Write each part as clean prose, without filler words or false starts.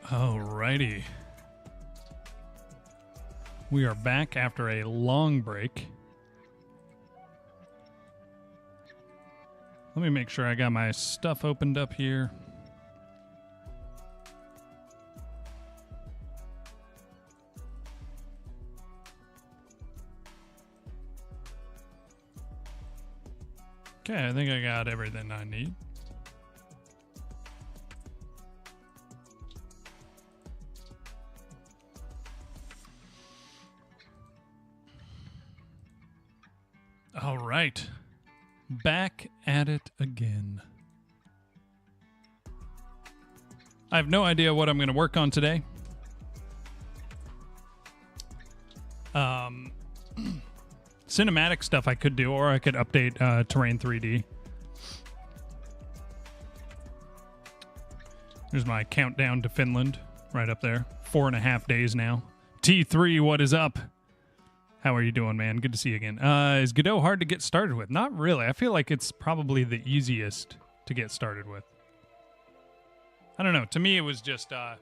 Alrighty. We are back after a long break. Let me make sure I got my stuff opened up here. Okay, I think I got everything I need. All right. Back at it again. I have no idea what I'm going to work on today. Cinematic stuff I could do, or I could update Terrain 3D. There's my countdown to Finland right up there. 4.5 days now. T3, what is up? How are you doing, man? Good to see you again. Is Godot hard to get started with? Not really. I feel like it's probably the easiest to get started with. I don't know. To me, it was just... it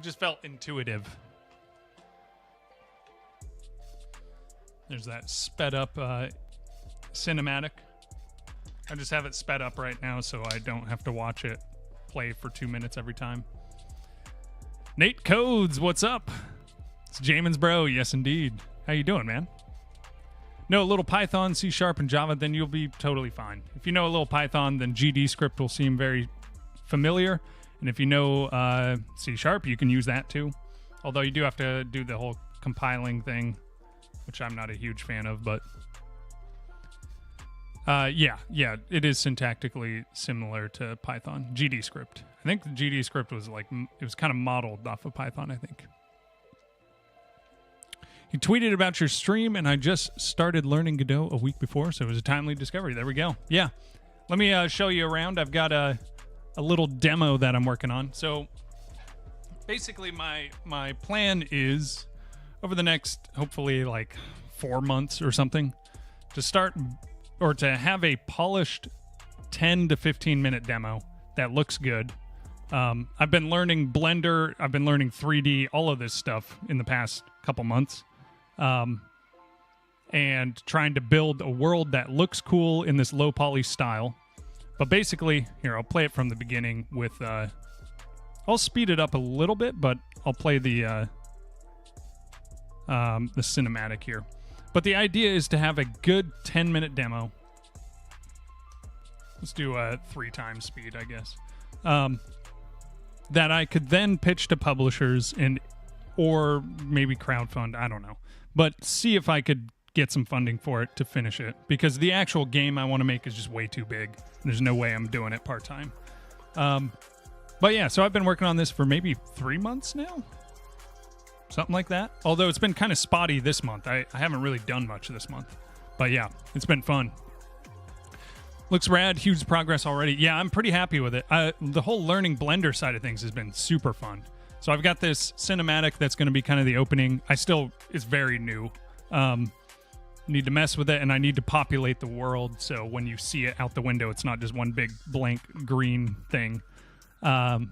just felt intuitive. There's that sped up cinematic. I just have it sped up right now so I don't have to watch it play for 2 minutes every time. Nate Codes, what's up? It's Jamin's bro, yes indeed. How you doing, man? Know a little Python, C#, and Java, then you'll be totally fine. If you know a little Python, then GD script will seem very familiar. And if you know C#, you can use that too. Although you do have to do the whole compiling thing, which I'm not a huge fan of, but yeah, it is syntactically similar to Python. GD script. I think the GD script was like, it was kind of modeled off of Python, I think. You tweeted about your stream, and I just started learning Godot a week before, so it was a timely discovery. There we go. Yeah. Let me show you around. I've got a little demo that I'm working on. So basically my plan is over the next, hopefully, like 4 months or something, to start or to have a polished 10 to 15 minute demo that looks good. I've been learning Blender. I've been learning 3D, all of this stuff in the past couple months. And trying to build a world that looks cool in this low poly style. But basically, here, I'll play it from the beginning with, I'll speed it up a little bit, but I'll play the cinematic here. But the idea is to have a good 10-minute demo. Let's do a 3 times speed, I guess. That I could then pitch to publishers or maybe crowdfund, I don't know. But see if I could get some funding for it to finish it. Because the actual game I want to make is just way too big. There's no way I'm doing it part-time. But yeah, so I've been working on this for maybe 3 months now? Something like that. Although it's been kind of spotty this month. I haven't really done much this month. But yeah, it's been fun. Looks rad. Huge progress already. Yeah, I'm pretty happy with it. The whole learning Blender side of things has been super fun. So I've got this cinematic that's going to be kind of the opening. It's very new. Need to mess with it, and I need to populate the world so when you see it out the window, it's not just one big blank green thing. But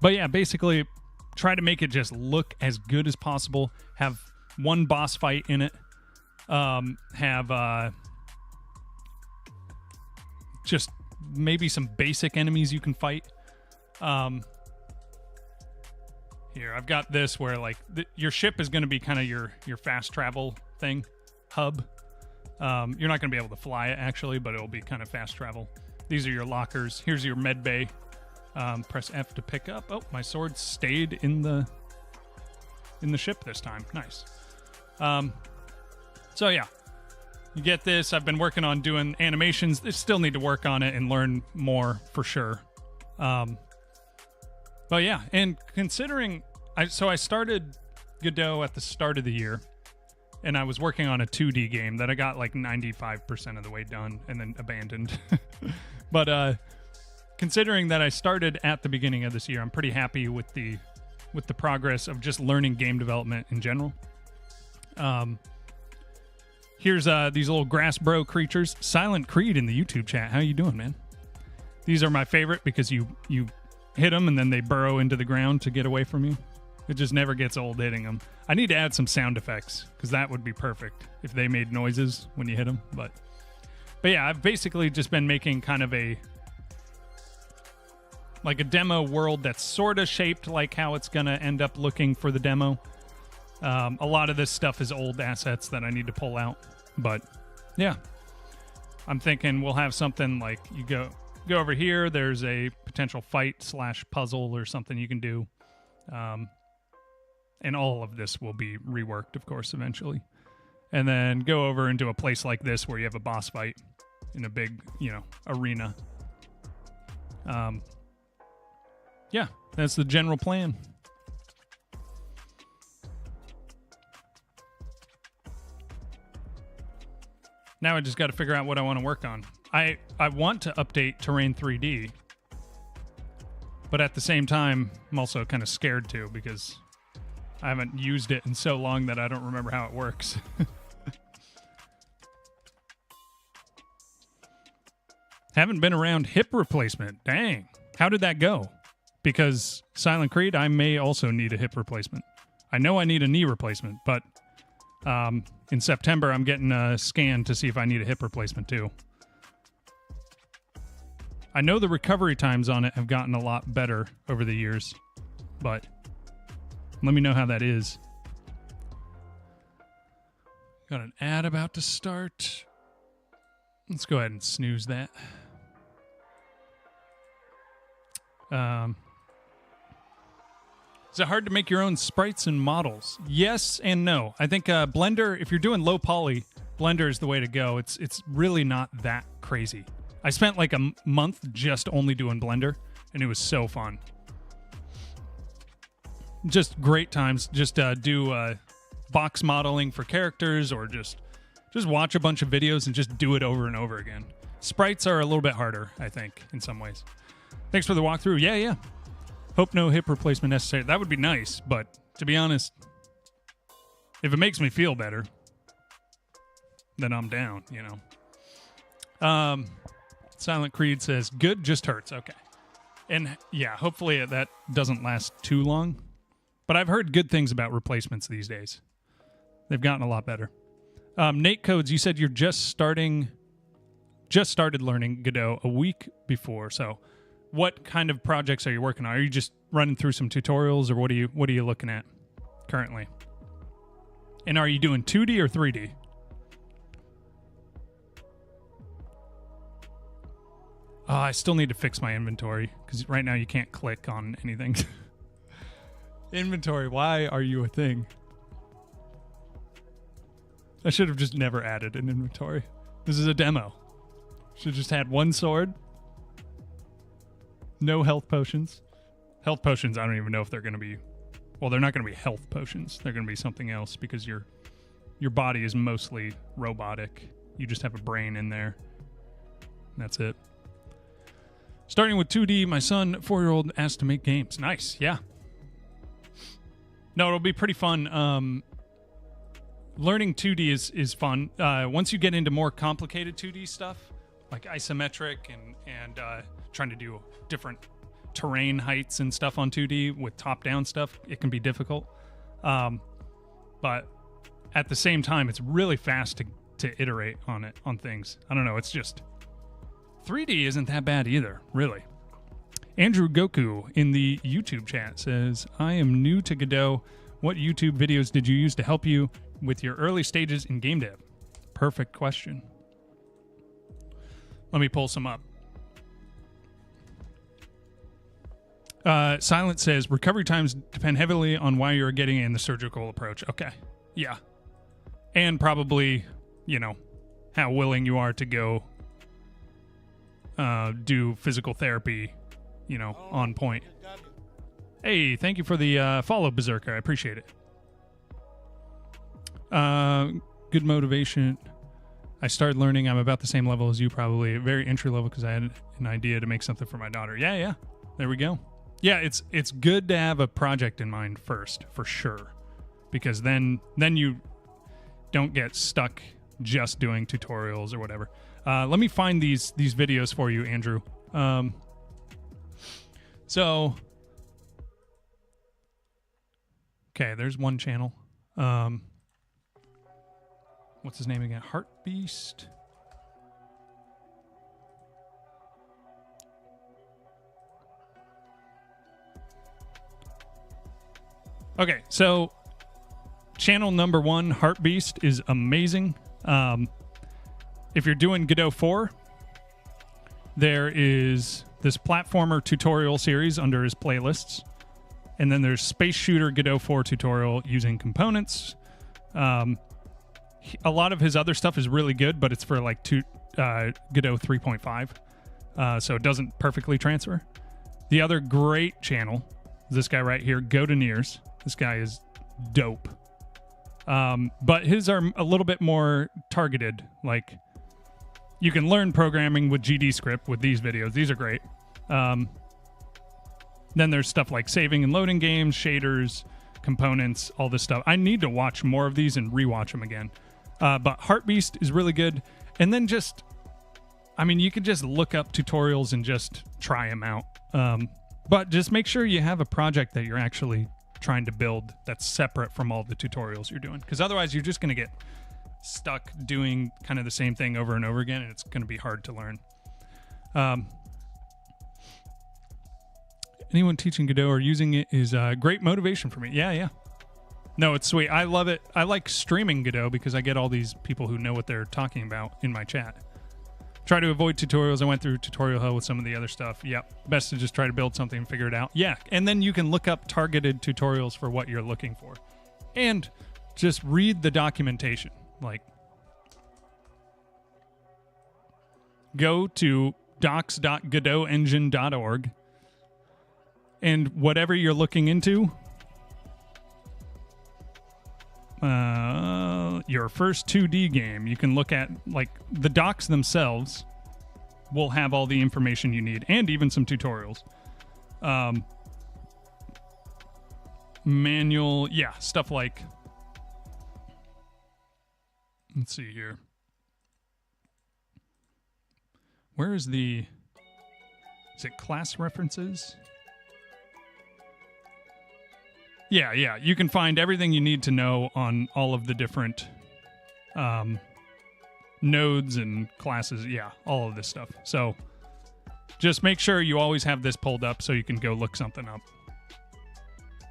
yeah, basically try to make it just look as good as possible. Have one boss fight in it. Have just maybe some basic enemies you can fight. Here, I've got this where like your ship is going to be kind of your fast travel thing, hub. You're not going to be able to fly it actually, but it'll be kind of fast travel. These are your lockers. Here's your med bay. Press F to pick up. Oh, my sword stayed in the ship this time. Nice. So yeah, you get this. I've been working on doing animations. I still need to work on it and learn more for sure. But yeah, and considering I started Godot at the start of the year, and I was working on a 2D game that I got like 95% of the way done and then abandoned. But considering that I started at the beginning of this year, I'm pretty happy with the progress of just learning game development in general. Here's these little grass bro creatures. Silent Creed in the YouTube chat. How you doing, man? These are my favorite because you hit them and then they burrow into the ground to get away from you. It just never gets old hitting them. I need to add some sound effects because that would be perfect if they made noises when you hit them. But yeah, I've basically just been making kind of a demo world that's sort of shaped like how it's going to end up looking for the demo. A lot of this stuff is old assets that I need to pull out. But yeah, I'm thinking we'll have something like you go over here. There's a potential fight / puzzle or something you can do. And all of this will be reworked, of course, eventually. And then go over into a place like this where you have a boss fight in a big, arena. Yeah, that's the general plan. Now I just got to figure out what I want to work on. I want to update Terrain 3D, but at the same time, I'm also kind of scared too because I haven't used it in so long that I don't remember how it works. Haven't been around hip replacement. Dang. How did that go? Because Silent Creed, I may also need a hip replacement. I know I need a knee replacement, but in September, I'm getting a scan to see if I need a hip replacement too. I know the recovery times on it have gotten a lot better over the years, but let me know how that is. Got an ad about to start. Let's go ahead and snooze that. Is it hard to make your own sprites and models? Yes and no. I think Blender, if you're doing low poly, Blender is the way to go. It's really not that crazy. I spent like a month just only doing Blender, and it was so fun. Just great times. Just do box modeling for characters, or just watch a bunch of videos and just do it over and over again. Sprites are a little bit harder, I think, in some ways. Thanks for the walkthrough. Yeah. Hope no hip replacement necessary. That would be nice, but to be honest, if it makes me feel better, then I'm down, Silent Creed says, good, just hurts. Okay. And yeah, hopefully that doesn't last too long. But I've heard good things about replacements these days. They've gotten a lot better. Nate Codes, you said you're just started learning Godot a week before. So what kind of projects are you working on? Are you just running through some tutorials, or what are you looking at currently? And are you doing 2D or 3D? I still need to fix my inventory because right now you can't click on anything. Inventory, why are you a thing? I should have just never added an inventory. This is a demo. Should have just had one sword. No health potions. Health potions, I don't even know if they're going to be... Well, they're not going to be health potions. They're going to be something else because your body is mostly robotic. You just have a brain in there. And that's it. Starting with 2D, my son, 4-year-old, asked to make games. Nice, yeah. No, it'll be pretty fun. Learning 2D is fun. Once you get into more complicated 2D stuff, like isometric and trying to do different terrain heights and stuff on 2D with top-down stuff, it can be difficult. But at the same time, it's really fast to iterate on things. I don't know, it's just... 3D isn't that bad either, really. Andrew Goku in the YouTube chat says, I am new to Godot. What YouTube videos did you use to help you with your early stages in game dev? Perfect question. Let me pull some up. Silent says, recovery times depend heavily on why you're getting in the surgical approach. Okay. Yeah. And probably, how willing you are to go do physical therapy, on point. Hey, thank you for the follow, Berserker. I appreciate it. Good motivation. I started learning. I'm about the same level as you, probably. Very entry level because I had an idea to make something for my daughter. Yeah. There we go. Yeah, it's good to have a project in mind first, for sure. Because then you don't get stuck just doing tutorials or whatever. Let me find these videos for you, Andrew. So, okay, there's one channel. What's his name again? Heartbeast. Okay, so channel number 1, Heartbeast, is amazing. If you're doing Godot 4, there is this platformer tutorial series under his playlists. And then there's Space Shooter Godot 4 tutorial using components. A lot of his other stuff is really good, but it's for like Godot 3.5. So it doesn't perfectly transfer. The other great channel is this guy right here, Godoniers. This guy is dope. But his are a little bit more targeted. Like, you can learn programming with GD script with these videos. These are great. Then there's stuff like saving and loading games, shaders, components, all this stuff. I need to watch more of these and rewatch them again. But Heartbeast is really good. And then just, I mean, you could just look up tutorials and just try them out. But just make sure you have a project that you're actually trying to build that's separate from all the tutorials you're doing. Because otherwise you're just going to get stuck doing kind of the same thing over and over again, and it's going to be hard to learn. Anyone teaching Godot or using it is a great motivation for me. Yeah. No, it's sweet. I love it. I like streaming Godot because I get all these people who know what they're talking about in my chat. Try to avoid tutorials. I went through tutorial hell with some of the other stuff. Yep. Best to just try to build something and figure it out. Yeah. And then you can look up targeted tutorials for what you're looking for. And just read the documentation. Like, go to docs.godotengine.org and whatever you're looking into, your first 2D game, you can look at, like, the docs themselves will have all the information you need and even some tutorials. Manual, yeah, stuff like, let's see here. Where is it class references? Yeah. You can find everything you need to know on all of the different nodes and classes. Yeah, all of this stuff. So just make sure you always have this pulled up so you can go look something up.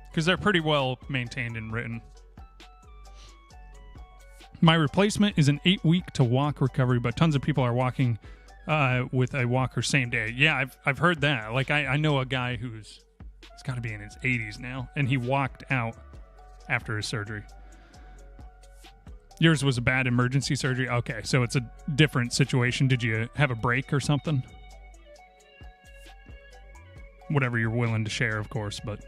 Because they're pretty well maintained and written. My replacement is an 8-week to walk recovery, but tons of people are walking with a walker same day. Yeah, I've heard that. Like, I know a guy he's got to be in his 80s now, and he walked out after his surgery. Yours was a bad emergency surgery? Okay, so it's a different situation. Did you have a break or something? Whatever you're willing to share, of course, but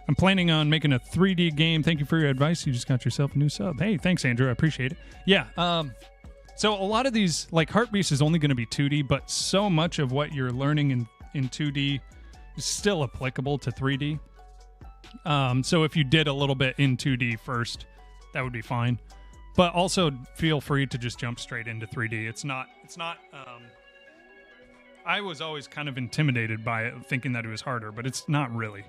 I'm planning on making a 3D game. Thank you for your advice. You just got yourself a new sub. Hey, thanks, Andrew. I appreciate it. Yeah, so a lot of these, like Heartbeast is only going to be 2D, but so much of what you're learning in 2D is still applicable to 3D. So if you did a little bit in 2D first, that would be fine. But also feel free to just jump straight into 3D. It's not I was always kind of intimidated by it, thinking that it was harder, but it's not really.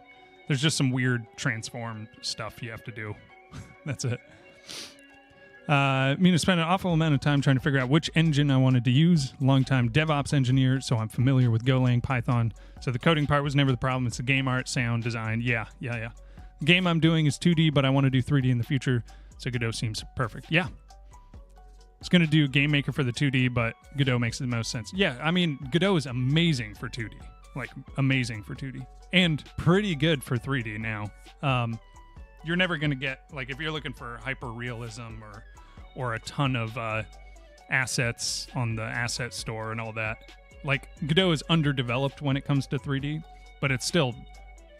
There's just some weird transform stuff you have to do. That's it. I spent an awful amount of time trying to figure out which engine I wanted to use. Longtime DevOps engineer, so I'm familiar with Golang, Python. So the coding part was never the problem. It's the game art, sound, design. Yeah. The game I'm doing is 2D, but I want to do 3D in the future, so Godot seems perfect. Yeah. I was going to do Game Maker for the 2D, but Godot makes the most sense. Yeah, I mean, Godot is amazing for 2D. Like, amazing for 2D. And pretty good for 3D now. You're never going to get, like, if you're looking for hyper-realism or a ton of assets on the asset store and all that, like, Godot is underdeveloped when it comes to 3D, but it's still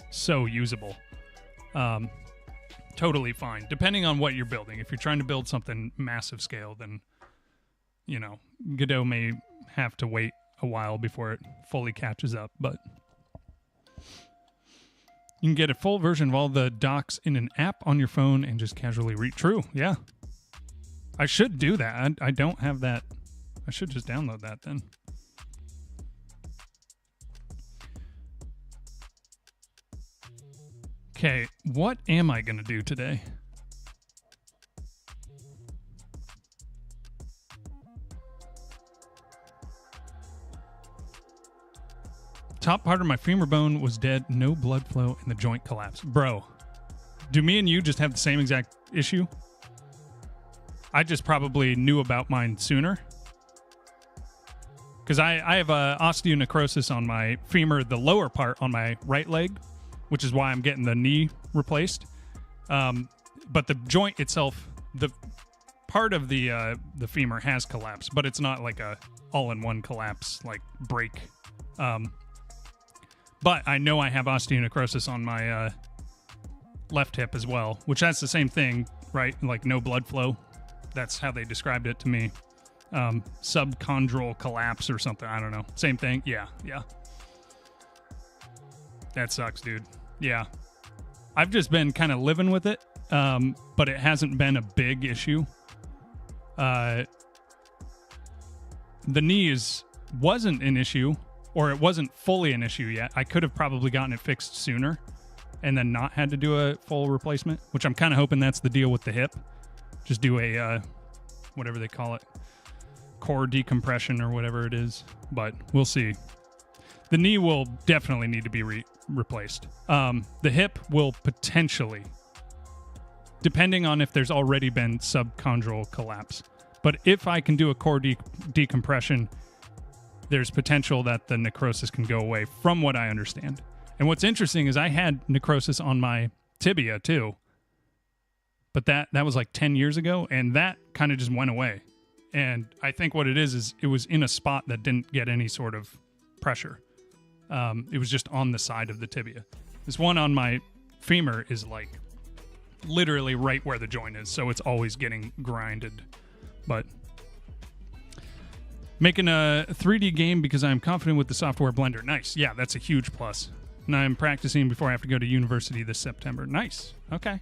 so usable. Totally fine, depending on what you're building. If you're trying to build something massive scale, then, Godot may have to wait a while before it fully catches up, but you can get a full version of all the docs in an app on your phone and just casually read. True, yeah. I should do that. I don't have that. I should just download that then. Okay, what am I going to do today? Top part of my femur bone was dead, no blood flow, and the joint collapsed. Bro, do me and you just have the same exact issue? I just probably knew about mine sooner. Because I have osteonecrosis on my femur, the lower part on my right leg, which is why I'm getting the knee replaced. But the joint itself, the part of the femur has collapsed, but it's not like a all-in-one collapse, like break. But I know I have osteonecrosis on my left hip as well, which that's the same thing, right? Like no blood flow. That's how they described it to me. Subchondral collapse or something. I don't know. Same thing. Yeah. That sucks, dude. Yeah. I've just been kind of living with it, but it hasn't been a big issue. The knee wasn't an issue, or it wasn't fully an issue yet. I could have probably gotten it fixed sooner and then not had to do a full replacement, which I'm kind of hoping that's the deal with the hip. Just do a, whatever they call it, core decompression or whatever it is, but we'll see. The knee will definitely need to be replaced. The hip will potentially, depending on if there's already been subchondral collapse. But if I can do a core decompression, there's potential that the necrosis can go away, from what I understand. And what's interesting is I had necrosis on my tibia too, but that was like 10 years ago, and that kind of just went away. And I think what it is it was in a spot that didn't get any sort of pressure. It was just on the side of the tibia. This one on my femur is like literally right where the joint is, so it's always getting grinded. But making a 3D game because I'm confident with the software Blender. Nice. Yeah, that's a huge plus. And I'm practicing before I have to go to university this September. Nice. Okay.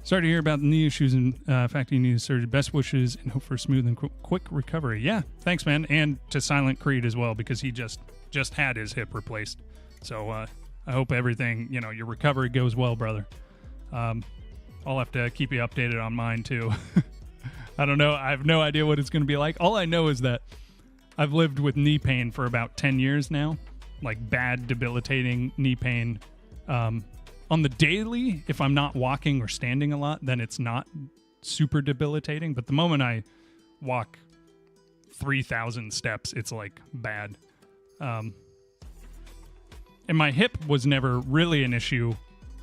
Sorry to hear about the knee issues and fact you need surgery. Best wishes and hope for a smooth and quick recovery. Yeah, thanks, man. And to Silent Creed as well, because he just had his hip replaced. So I hope everything, your recovery goes well, brother. I'll have to keep you updated on mine, too. I don't know. I have no idea what it's going to be like. All I know is that I've lived with knee pain for about 10 years now, like bad, debilitating knee pain. On the daily, if I'm not walking or standing a lot, then it's not super debilitating. But the moment I walk 3,000 steps, it's like bad. And my hip was never really an issue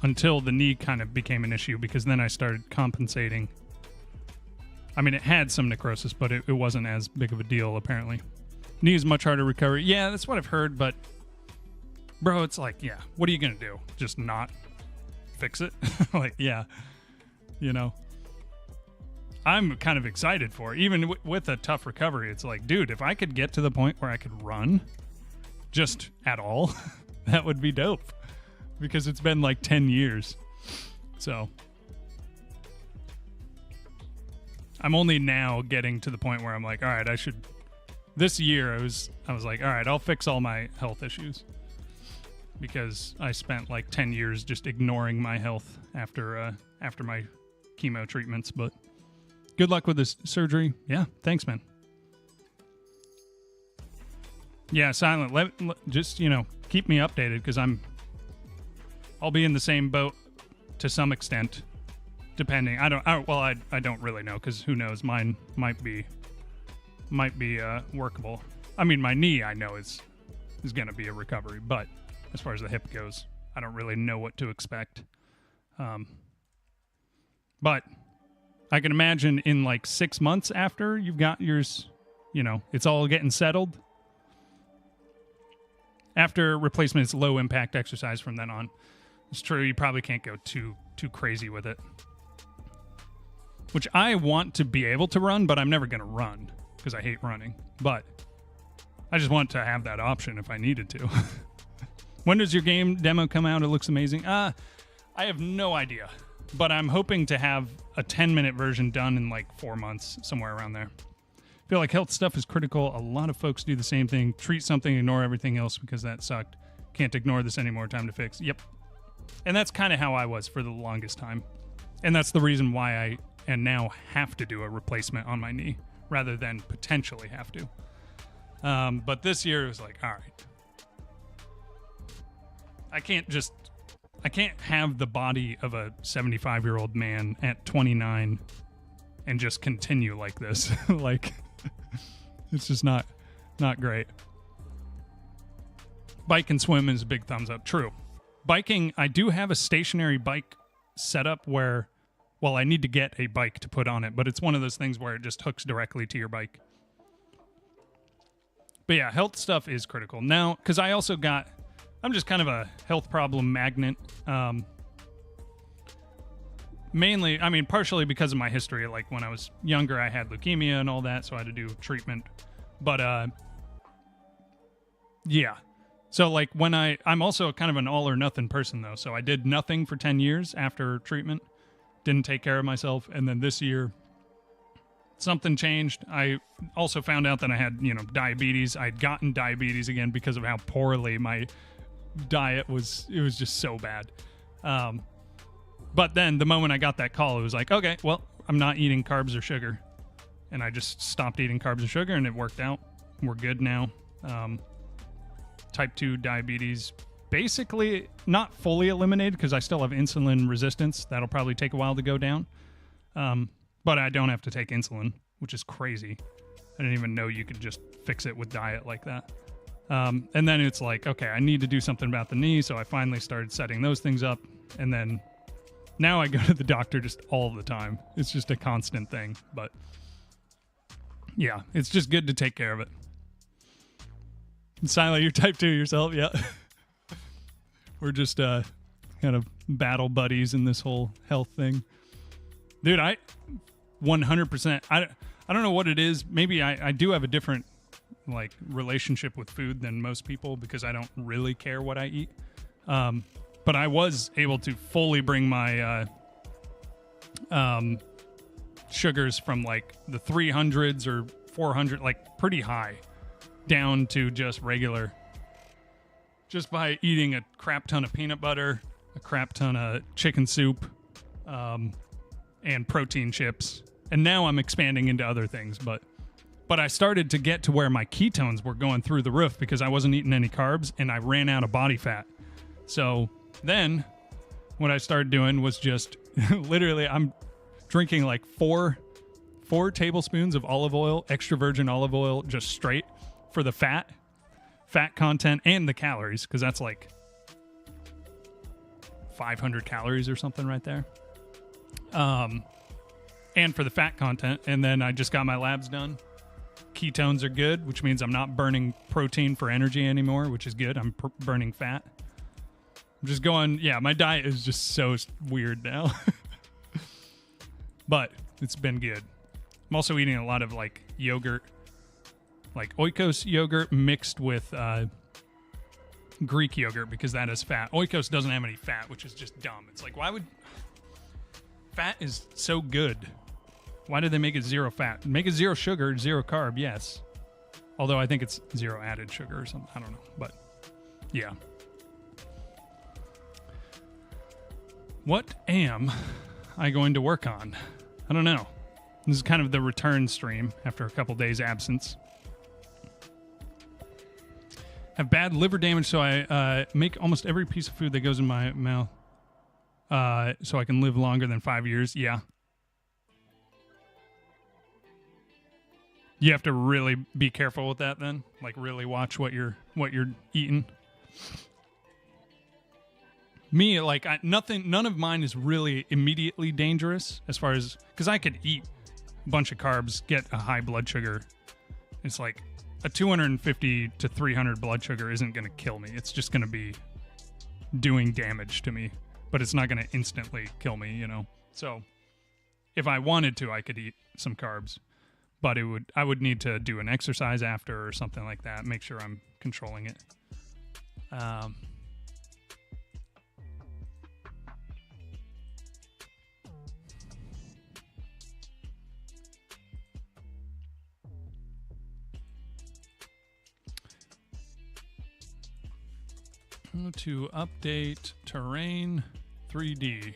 until the knee kind of became an issue, because then I started compensating. I mean, it had some necrosis, but it wasn't as big of a deal, apparently. Knee is much harder to recover. Yeah, that's what I've heard, but bro, it's like, yeah, what are you going to do? Just not fix it? Like, yeah, I'm kind of excited for it. Even with a tough recovery, it's like, dude, if I could get to the point where I could run just at all, that would be dope, because it's been like 10 years. So I'm only now getting to the point where I'm like, all right, this year I was like, all right, I'll fix all my health issues, because I spent like 10 years just ignoring my health after my chemo treatments. But good luck with this surgery. Yeah, thanks, man. Yeah, Silent, just, keep me updated, because I'll be in the same boat to some extent, depending. I don't really know, because who knows? Mine might be workable. I mean, my knee, I know is going to be a recovery, but as far as the hip goes, I don't really know what to expect. But I can imagine in like 6 months after you've got yours, it's all getting settled. After replacement, it's low impact exercise from then on. It's true, you probably can't go too crazy with it. Which I want to be able to run, but I'm never going to run, because I hate running. But I just want to have that option if I needed to. When does your game demo come out? It looks amazing. I have no idea, but I'm hoping to have a 10-minute version done in like 4 months, somewhere around there. I feel like health stuff is critical. A lot of folks do the same thing. Treat something, ignore everything else because that sucked. Can't ignore this anymore. Time to fix. Yep. And that's kind of how I was for the longest time. And that's the reason why I and now have to do a replacement on my knee rather than potentially have to. But this year it was like, all right, I can't have the body of a 75-year-old man at 29 and just continue like this. Like, it's just not great. Bike and swim is a big thumbs up. True. Biking, I do have a stationary bike setup where, well, I need to get a bike to put on it, but it's one of those things where it just hooks directly to your bike. But yeah, health stuff is critical. Now, because I'm just kind of a health problem magnet. Mainly, I mean, partially because of my history. Like when I was younger, I had leukemia and all that, so I had to do treatment. But yeah. So like when I'm also kind of an all or nothing person though. So I did nothing for 10 years after treatment, didn't take care of myself. And then this year, something changed. I also found out that I had, diabetes. I'd gotten diabetes again because of how poorly my diet was. It was just so bad. But then the moment I got that call, it was like, okay, well, I'm not eating carbs or sugar. And I just stopped eating carbs and sugar and it worked out. We're good now. Type 2 diabetes, basically not fully eliminated because I still have insulin resistance. That'll probably take a while to go down. But I don't have to take insulin, which is crazy. I didn't even know you could just fix it with diet like that. And then it's like, okay, I need to do something about the knee. So I finally started setting those things up. And then now I go to the doctor just all the time. It's just a constant thing. But yeah, it's just good to take care of it. Silent, you're type 2 yourself, yeah. We're just kind of battle buddies in this whole health thing. Dude, I 100%, I don't know what it is. Maybe I do have a different like relationship with food than most people because I don't really care what I eat. But I was able to fully bring my sugars from like the 300s or 400, like pretty high, down to just regular, just by eating a crap ton of peanut butter, a crap ton of chicken soup, and protein chips. And now I'm expanding into other things, but I started to get to where my ketones were going through the roof because I wasn't eating any carbs and I ran out of body fat. So then what I started doing was just literally I'm drinking like four tablespoons of olive oil, extra virgin olive oil, just straight for the fat content and the calories, because that's like 500 calories or something right there. And for the fat content. And then I just got my labs done. Ketones are good, which means I'm not burning protein for energy anymore, which is good. I'm burning fat. I'm just going, yeah, my diet is just so weird now. But it's been good. I'm also eating a lot of like yogurt, like Oikos yogurt mixed with Greek yogurt because that is fat. Oikos doesn't have any fat, which is just dumb. It's like, why would... Fat is so good. Why did they make it zero fat? Make it zero sugar, zero carb, yes. Although I think it's zero added sugar or something. I don't know. But yeah. What am I going to work on? I don't know. This is kind of the return stream after a couple days absence. Have bad liver damage, so I make almost every piece of food that goes in my mouth so I can live longer than 5 years. Yeah. You have to really be careful with that then? Like really watch what you're eating? Me, like none of mine is really immediately dangerous as far as, because I could eat a bunch of carbs, get a high blood sugar. It's like a 250 to 300 blood sugar isn't going to kill me. It's just going to be doing damage to me, but it's not going to instantly kill me, you know? So if I wanted to, I could eat some carbs, but I would need to do an exercise after or something like that. Make sure I'm controlling it. To update terrain 3D.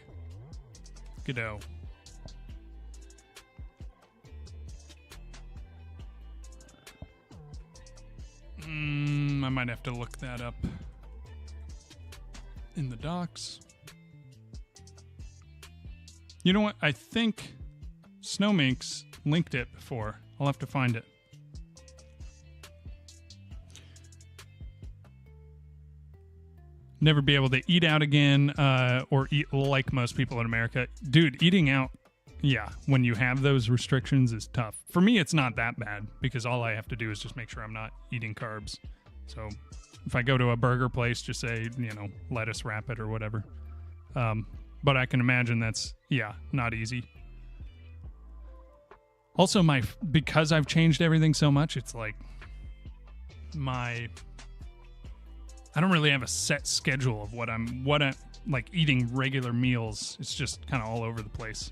Godot. I might have to look that up in the docs. You know what? I think Snowminx linked it before. I'll have to find it. Never be able to eat out again or eat like most people in America. Dude, eating out, yeah, when you have those restrictions is tough. For me, it's not that bad because all I have to do is just make sure I'm not eating carbs. So if I go to a burger place, just say, lettuce wrap it or whatever. But I can imagine that's, not easy. Also, because I've changed everything so much, it's like I don't really have a set schedule of what I'm like eating regular meals. It's just kind of all over the place.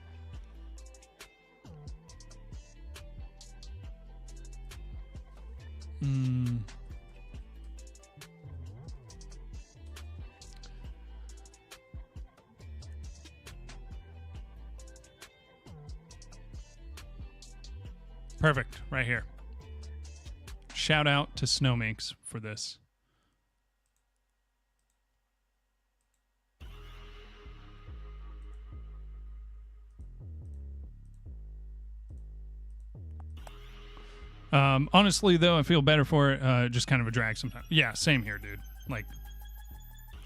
Perfect, right here. Shout out to Snowminx for this. Honestly, though, I feel better for it. Just kind of a drag sometimes. Yeah, same here, dude. Like,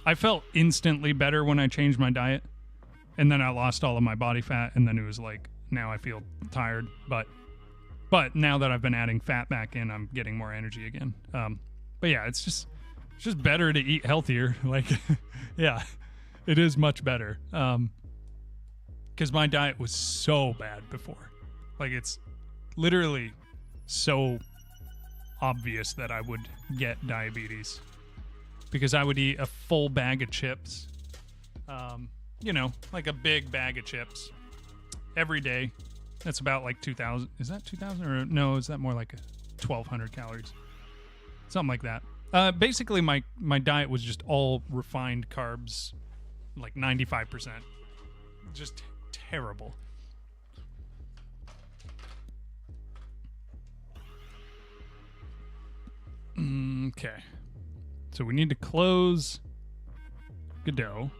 I felt instantly better when I changed my diet, and then I lost all of my body fat, and then it was like, now I feel tired. But now that I've been adding fat back in, I'm getting more energy again. But yeah, it's just better to eat healthier. Like, yeah, it is much better. Because my diet was so bad before. Like, it's literally so obvious that I would get diabetes because I would eat a full bag of chips, like a big bag of chips every day. That's about like 2,000. Is that 2,000 or no? Is that more like 1,200 calories? Something like that. Basically, my diet was just all refined carbs, like 95%. Just terrible. Okay. So we need to close Godot.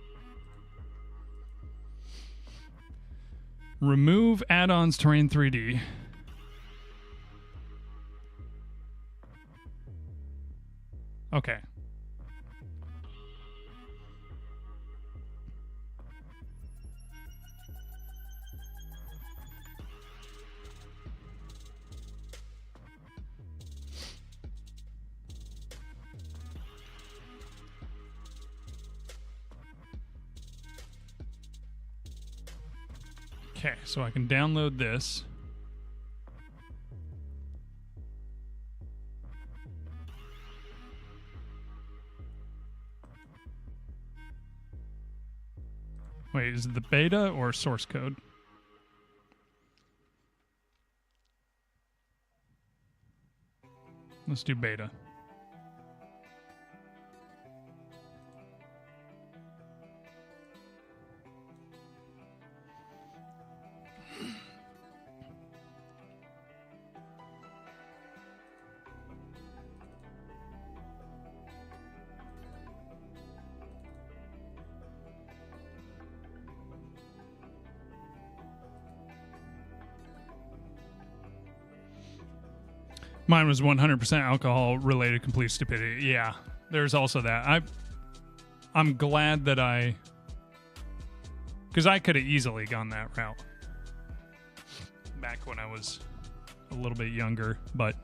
Remove add-ons terrain 3D. Okay. Okay, so I can download this. Wait, is it the beta or source code? Let's do beta. Mine was 100% alcohol-related complete stupidity. Yeah, there's also that. I'm glad that because I could have easily gone that route back when I was a little bit younger, but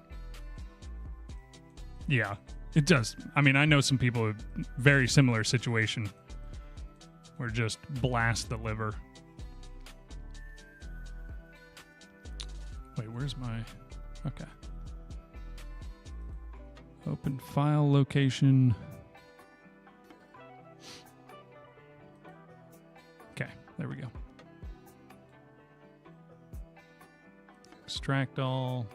yeah, it does. I mean, I know some people with very similar situation where just blast the liver. Wait, where's my... Okay. Open file location. Okay, there we go. Extract all.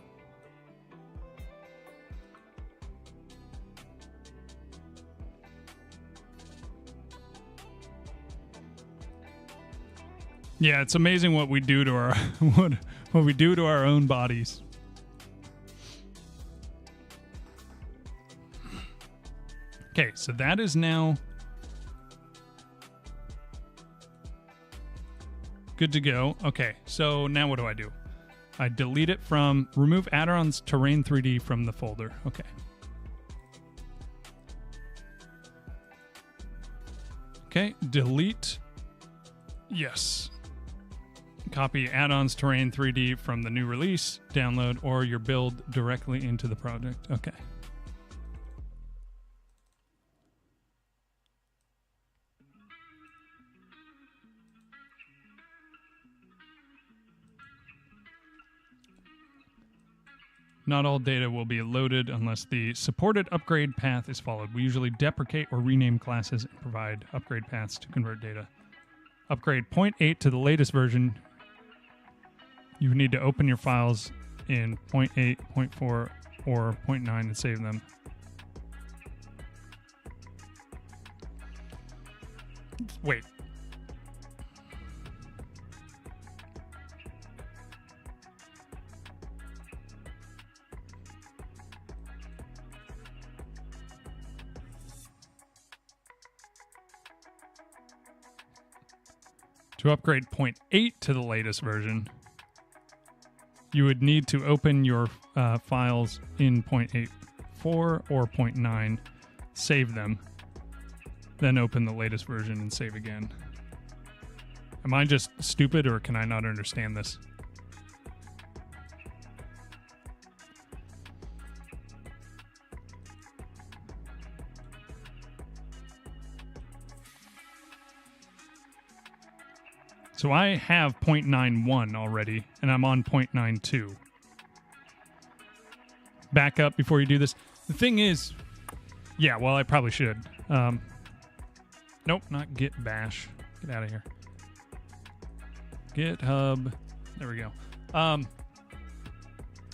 Yeah, it's amazing what we do to our what we do to our own bodies. Okay, so that is now good to go. Okay, so now what do? I delete it from remove add-ons terrain 3D from the folder. Okay. Okay, delete. Yes. Copy add-ons terrain 3D from the new release, download, or your build directly into the project. Okay. Not all data will be loaded unless the supported upgrade path is followed. We usually deprecate or rename classes and provide upgrade paths to convert data. Upgrade 0.8 to the latest version. You need to open your files in 0.8, 0.4, or 0.9 and save them. Wait. To upgrade 0.8 to the latest version, you would need to open your files in 0.84 or 0.9, save them, then open the latest version and save again. Am I just stupid, or can I not understand this? So I have 0.91 already, and I'm on 0.92. Back up before you do this. The thing is, yeah, well, I probably should. Nope, not git bash. Get out of here. GitHub. There we go. I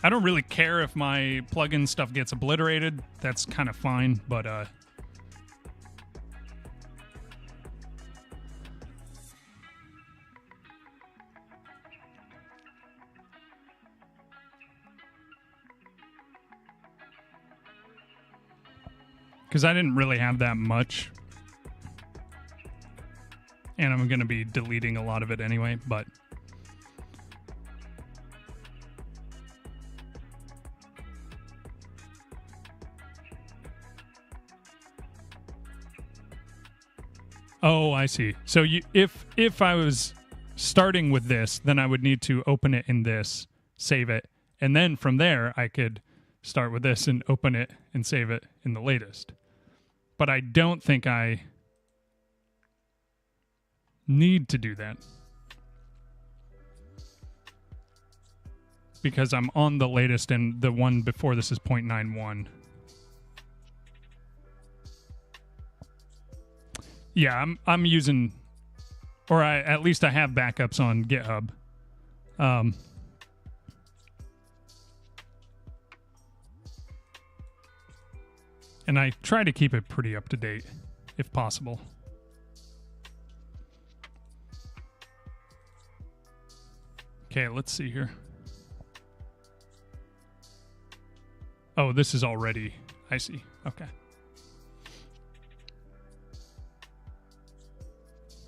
don't really care if my plugin stuff gets obliterated. That's kind of fine, but because I didn't really have that much. And I'm going to be deleting a lot of it anyway, but... Oh, I see. So if I was starting with this, then I would need to open it in this, save it, and then from there I could start with this and open it and save it in the latest. But I don't think I need to do that because I'm on the latest and the one before this is 0.91. Yeah, I'm using, or at least I have backups on GitHub. And I try to keep it pretty up to date, if possible. Okay, let's see here. Oh, this is already, I see. Okay.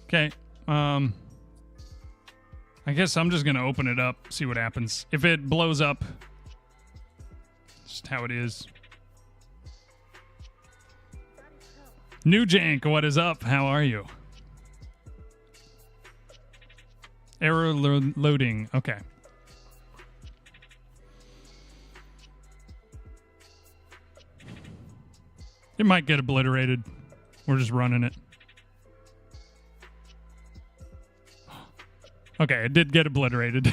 Okay. I guess I'm just going to open it up, see what happens. If it blows up, just how it is. New Jank, what is up? How are you? Error loading. Okay. It might get obliterated. We're just running it. Okay, it did get obliterated.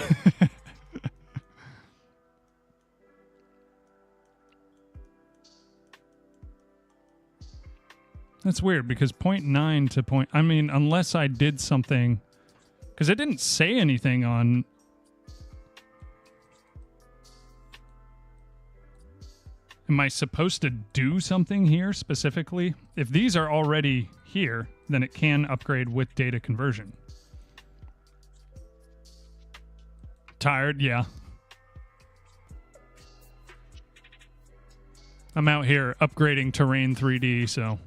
That's weird because 0.9 to point... I mean, unless I did something... Because it didn't say anything on... Am I supposed to do something here specifically? If these are already here, then it can upgrade with data conversion. Tired? Yeah. I'm out here upgrading Terrain 3D, so...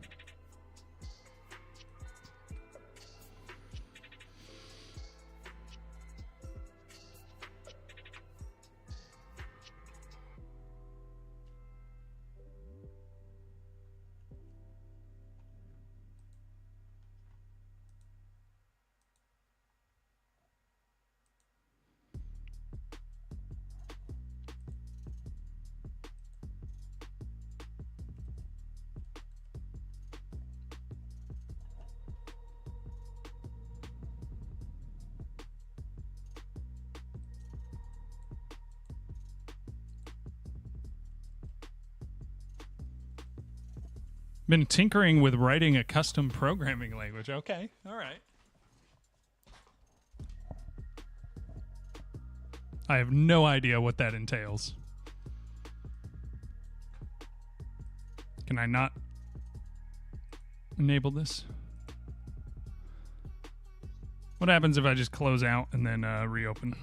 Been tinkering with writing a custom programming language. Okay, all right. I have no idea what that entails. Can I not enable this? What happens if I just close out and then reopen?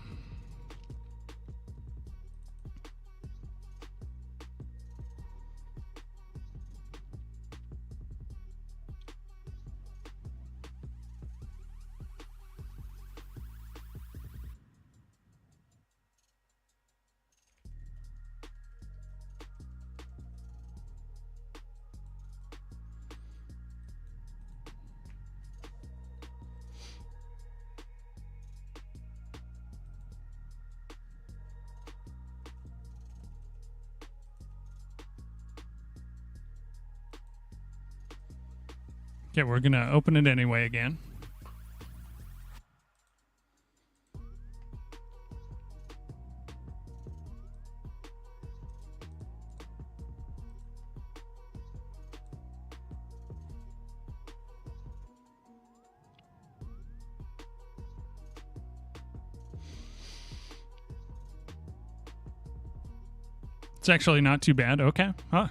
Okay, we're going to open it anyway again. It's actually not too bad. Okay. Huh.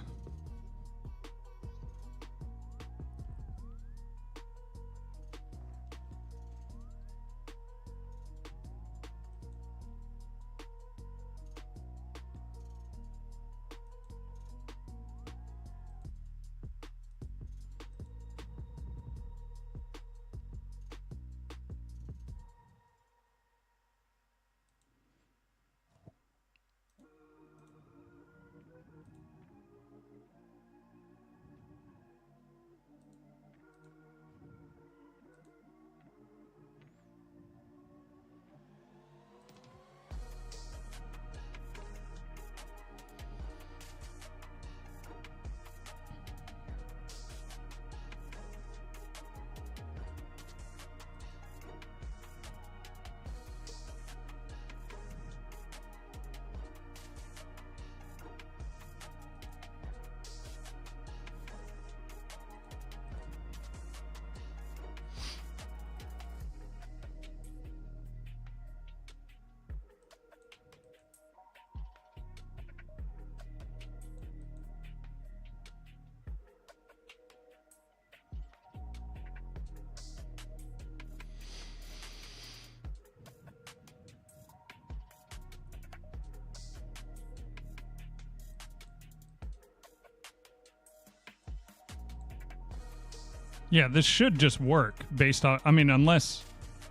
Yeah, this should just work based on, I mean, unless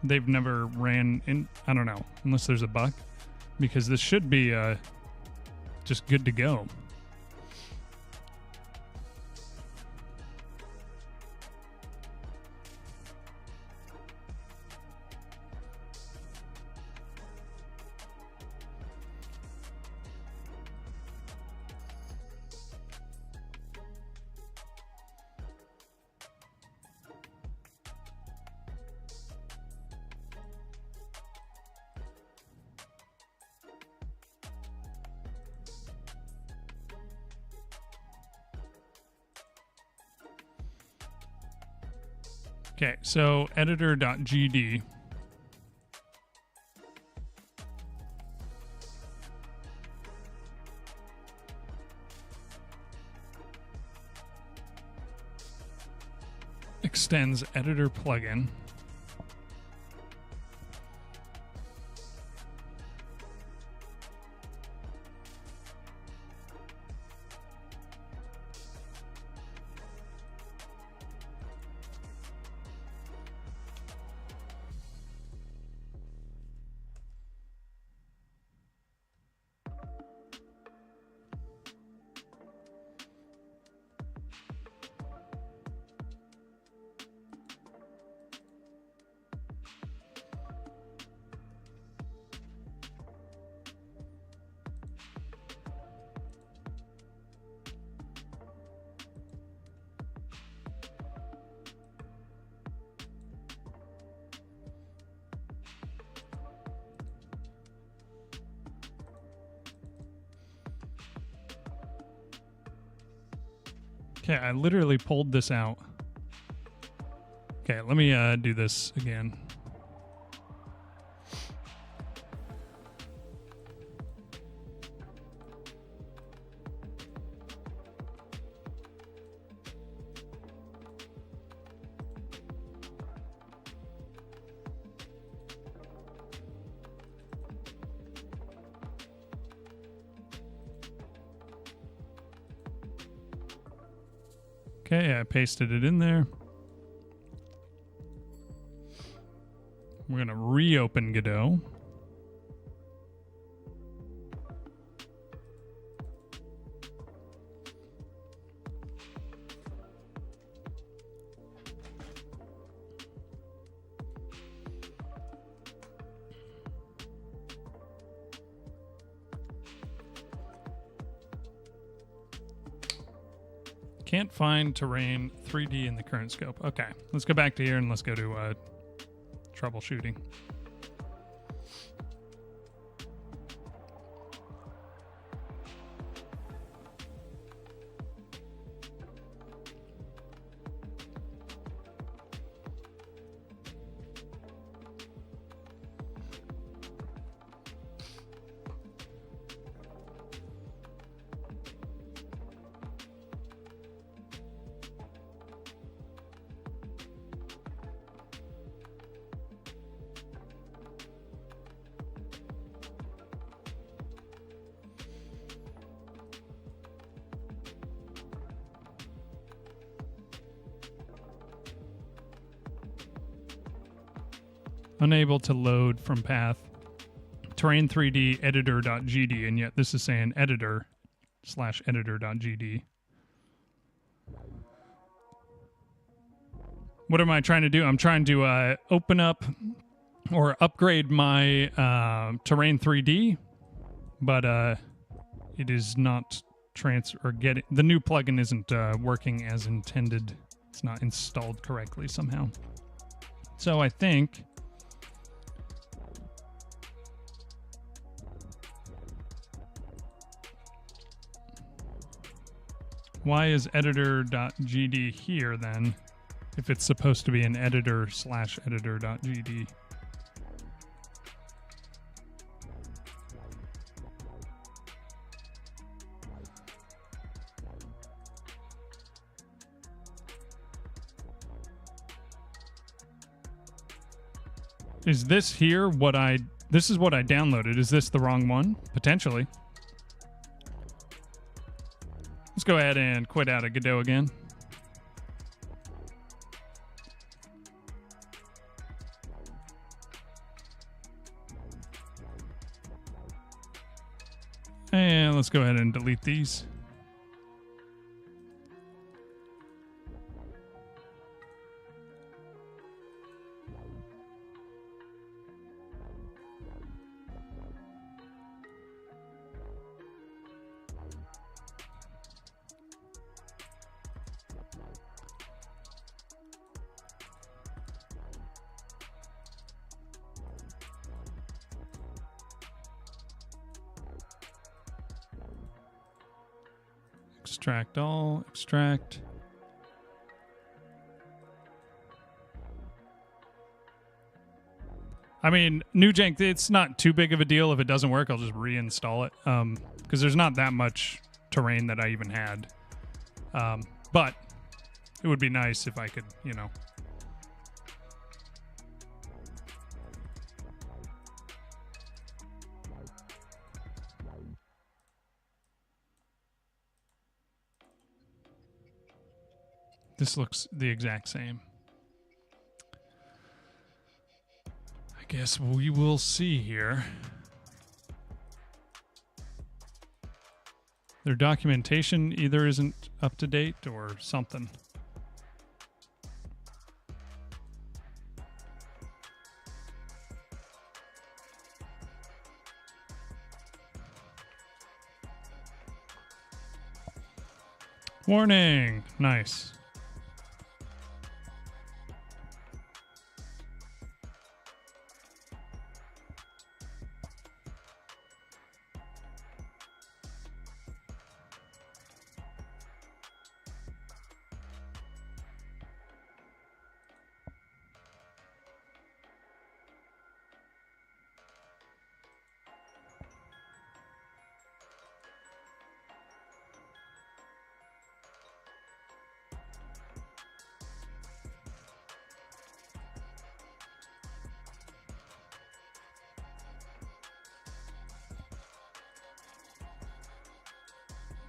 they've never ran in, I don't know, unless there's a bug, because this should be just good to go. Okay, so editor.gd. Extends editor plugin. Okay, I literally pulled this out. Okay, let me do this again. Okay, I pasted it in there. We're going to reopen Godot. Can't find terrain 3D in the current scope. Okay, let's go back to here and let's go to troubleshooting. Unable to load from path. Terrain 3D editor.gd, and yet this is saying editor/editor.gd. What am I trying to do? I'm trying to open up or upgrade my Terrain 3D, but it is not the new plugin isn't working as intended. It's not installed correctly somehow. So I think why is editor.gd here then, if it's supposed to be an editor/editor.gd? Is this here this is what I downloaded. Is this the wrong one? Potentially. Let's go ahead and quit out of Godot again. And let's go ahead and delete these. Extract all, extract. I mean, Nujank, it's not too big of a deal. If it doesn't work, I'll just reinstall it. Because there's not that much terrain that I even had. But it would be nice if I could, you know. This looks the exact same. I guess we will see here. Their documentation either isn't up to date or something. Warning! Nice.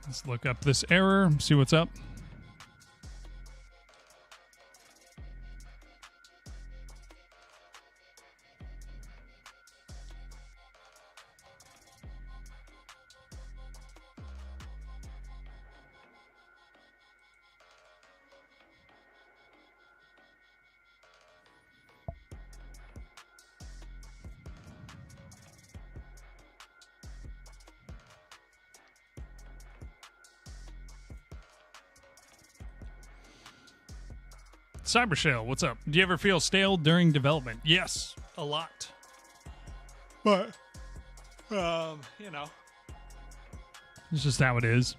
Let's look up this error, see what's up. Cybershell, what's up? Do you ever feel stale during development? Yes, a lot. But, you know, it's just how it is.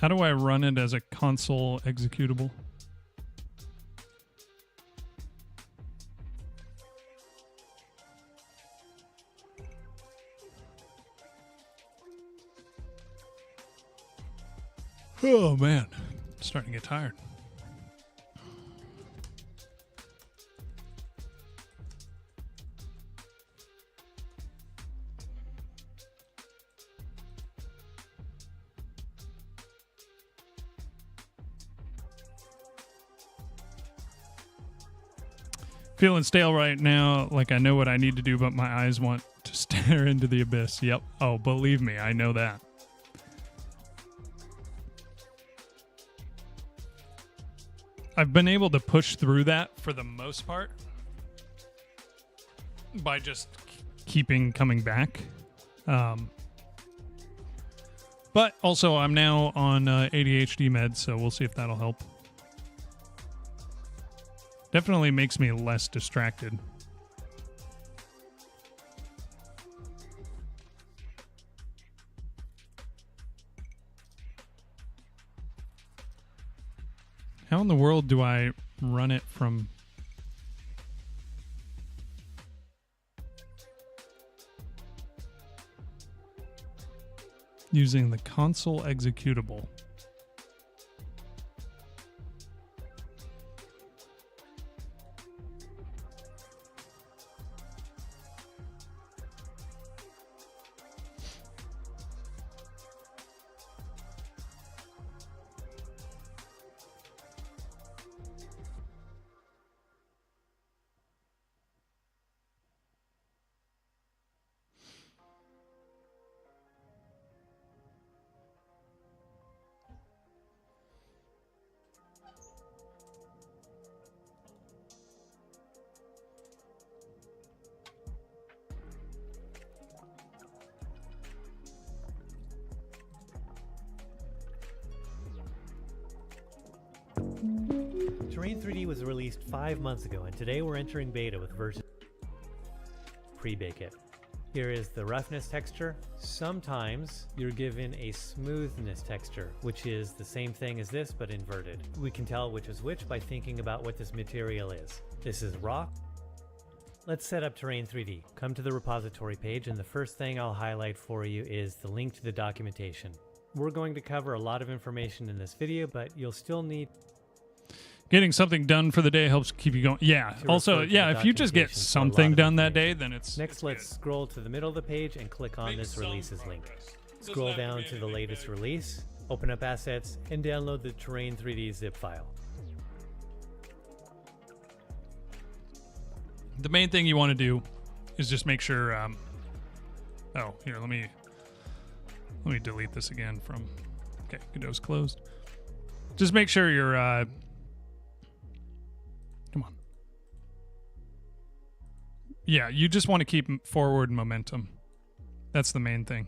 How do I run it as a console executable? Oh man, I'm starting to get tired. Feeling stale right now, like I know what I need to do, but my eyes want to stare into the abyss. Yep. Oh, believe me, I know that. I've been able to push through that for the most part by just keeping coming back. But also, I'm now on ADHD meds, so we'll see if that'll help. Definitely makes me less distracted. How in the world do I run it from... using the console executable? Terrain 3D was released 5 months ago, and today we're entering beta with version pre-bake it. Here is the roughness texture. Sometimes you're given a smoothness texture, which is the same thing as this, but inverted. We can tell which is which by thinking about what this material is. This is rock. Let's set up Terrain 3D. Come to the repository page, and the first thing I'll highlight for you is the link to the documentation. We're going to cover a lot of information in this video, but you'll still need... Getting something done for the day helps keep you going. Yeah. Also, yeah, if you just get something done that day, then it's... Next, let's scroll to the middle of the page and click on this releases link. Scroll down to the latest release, open up assets, and download the Terrain 3D zip file. The main thing you want to do is just make sure... oh, here, let me delete this again from... Okay, Godot's closed. Just make sure you're... Come on. Yeah, you just want to keep forward momentum. That's the main thing.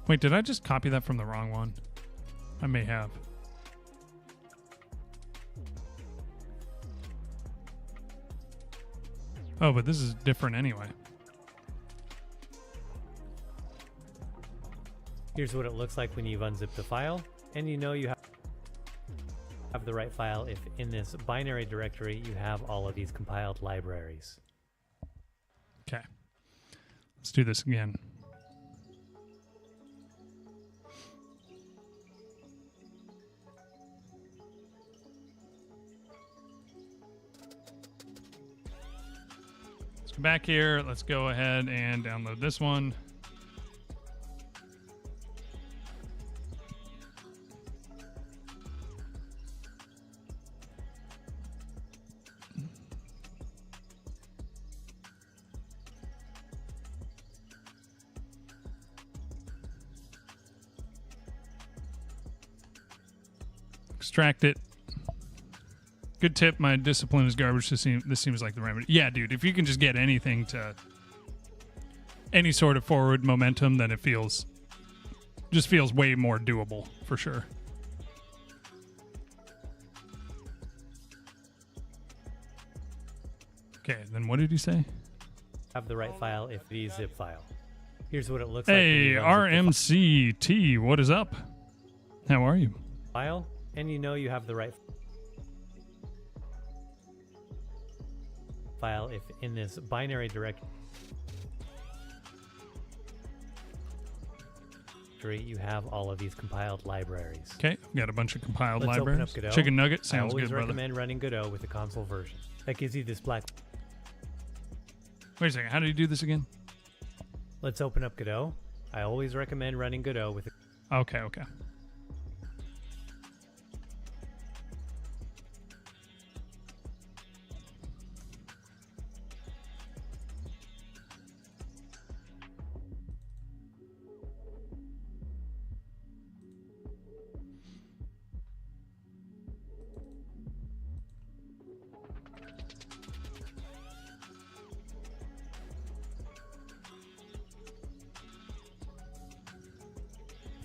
Wait, did I just copy that from the wrong one? I may have. Oh, but this is different anyway. Here's what it looks like when you've unzipped the file, and you know you have the right file if in this binary directory you have all of these compiled libraries. Okay. Let's do this again. Let's go back here. Let's go ahead and download this one. Extract it. Good tip. My discipline is garbage. This seems like the remedy. Yeah, dude. If you can just get anything to any sort of forward momentum, then it just feels way more doable for sure. Okay. Then what did he say? Have the right file if the zip file. Here's what it looks Hey, like. Hey, RMCT. What is up? How are you? File, and you know you have the right file if in this binary directory you have all of these compiled libraries. Okay, we got a bunch of compiled Let's libraries. open up Godot. Chicken nugget sounds I always good, brother. recommend running Godot with the console version. That gives you this black. Wait a second, how do you do this again? Let's open up Godot. I always recommend running Godot with. Okay.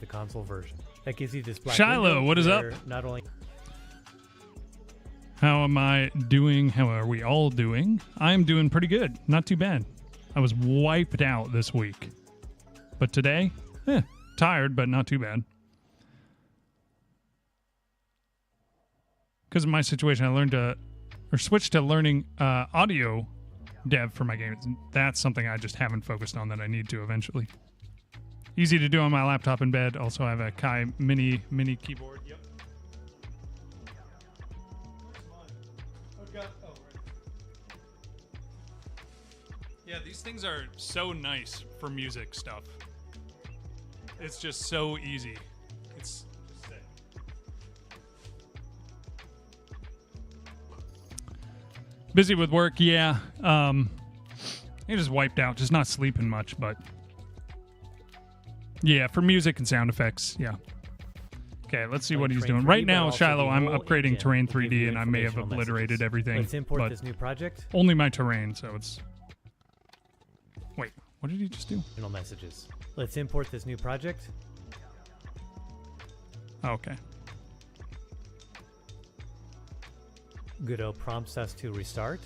The console version. That gives you this black. Shiloh, window what is up? where Not only. How am I doing? How are we all doing? I'm doing pretty good. Not too bad. I was wiped out this week. But today, tired, but not too bad. Because of my situation, I switched to learning audio dev for my games. That's something I just haven't focused on that I need to eventually. Easy to do on my laptop in bed. Also, I have a Kai mini keyboard. Yep. Yeah, these things are so nice for music stuff. It's just so easy. It's just sick. Busy with work, yeah. I just wiped out, just not sleeping much, but yeah, for music and sound effects, yeah. Okay, let's see what he's doing. Right now, Shiloh, I'm upgrading Terrain 3D, and I may have obliterated everything. Let's import this new project. Only my terrain, so it's... Wait, what did he just do? Messages. Let's import this new project. Oh, okay. Godot prompts us to restart.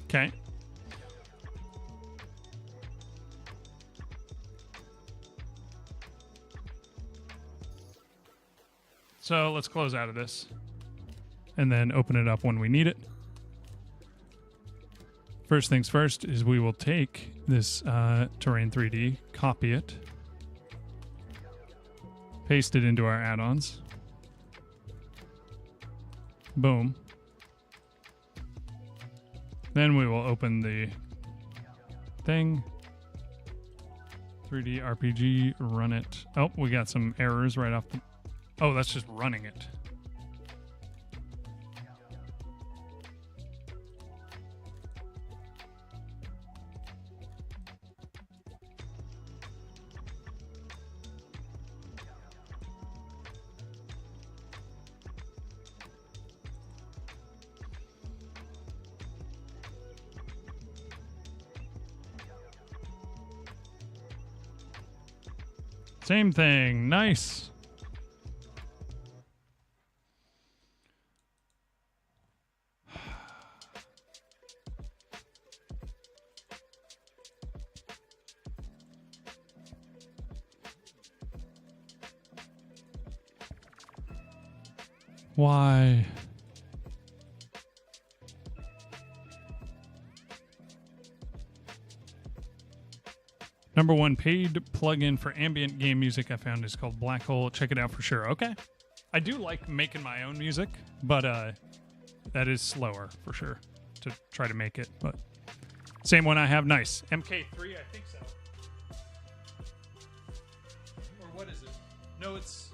Okay. So let's close out of this and then open it up when we need it. First things first is we will take this Terrain 3D, copy it, paste it into our add-ons. Boom. Then we will open the thing. 3D RPG, run it. Oh, we got some errors right off the... Oh, that's just running it. Same thing. Nice. Why? Number one paid plugin for ambient game music I found is called Black Hole. Check it out for sure. Okay. I do like making my own music, but that is slower for sure to try to make it. But same one I have. Nice. MK3, I think so. Or what is it? No, it's...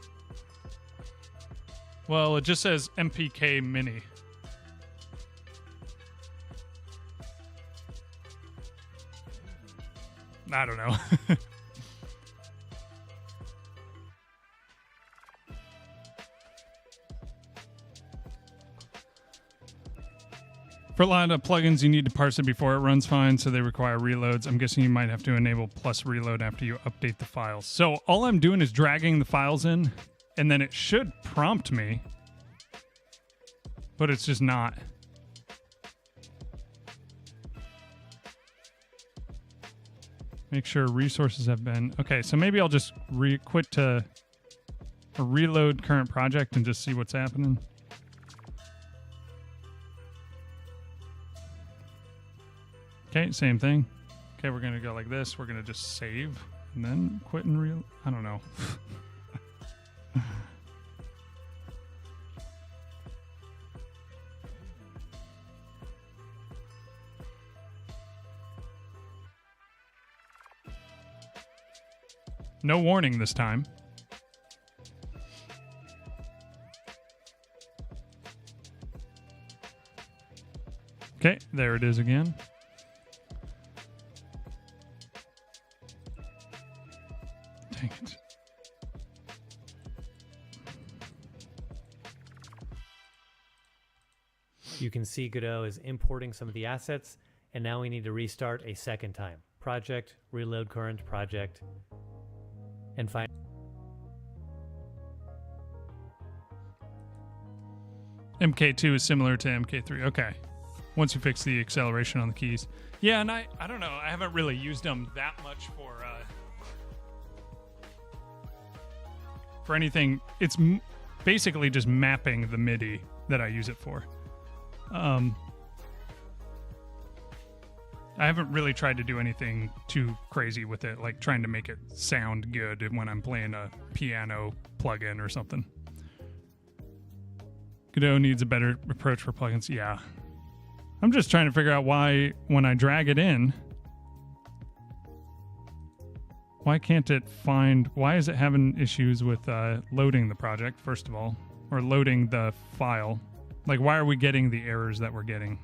Well, it just says MPK Mini. I don't know. For a lot of plugins, you need to parse it before it runs fine, so they require reloads. I'm guessing you might have to enable plus reload after you update the files. So all I'm doing is dragging the files in, and then it should prompt me, but it's just not. Make sure resources have been... Okay, so maybe I'll just quit to reload current project and just see what's happening. Okay, same thing. Okay, we're going to go like this. We're going to just save and then quit and I don't know. No warning this time. Okay, there it is again. Dang it. You can see Godot is importing some of the assets, and now we need to restart a second time. Project, reload current project, and find... MK2 is similar to MK3. Okay. Once you fix the acceleration on the keys. Yeah, and I don't know. I haven't really used them that much for anything. It's basically just mapping the MIDI that I use it for. I haven't really tried to do anything too crazy with it, like trying to make it sound good when I'm playing a piano plugin or something. Godot needs a better approach for plugins. Yeah. I'm just trying to figure out why, when I drag it in, why can't it find... Why is it having issues with loading the project, first of all? Or loading the file? Like, why are we getting the errors that we're getting?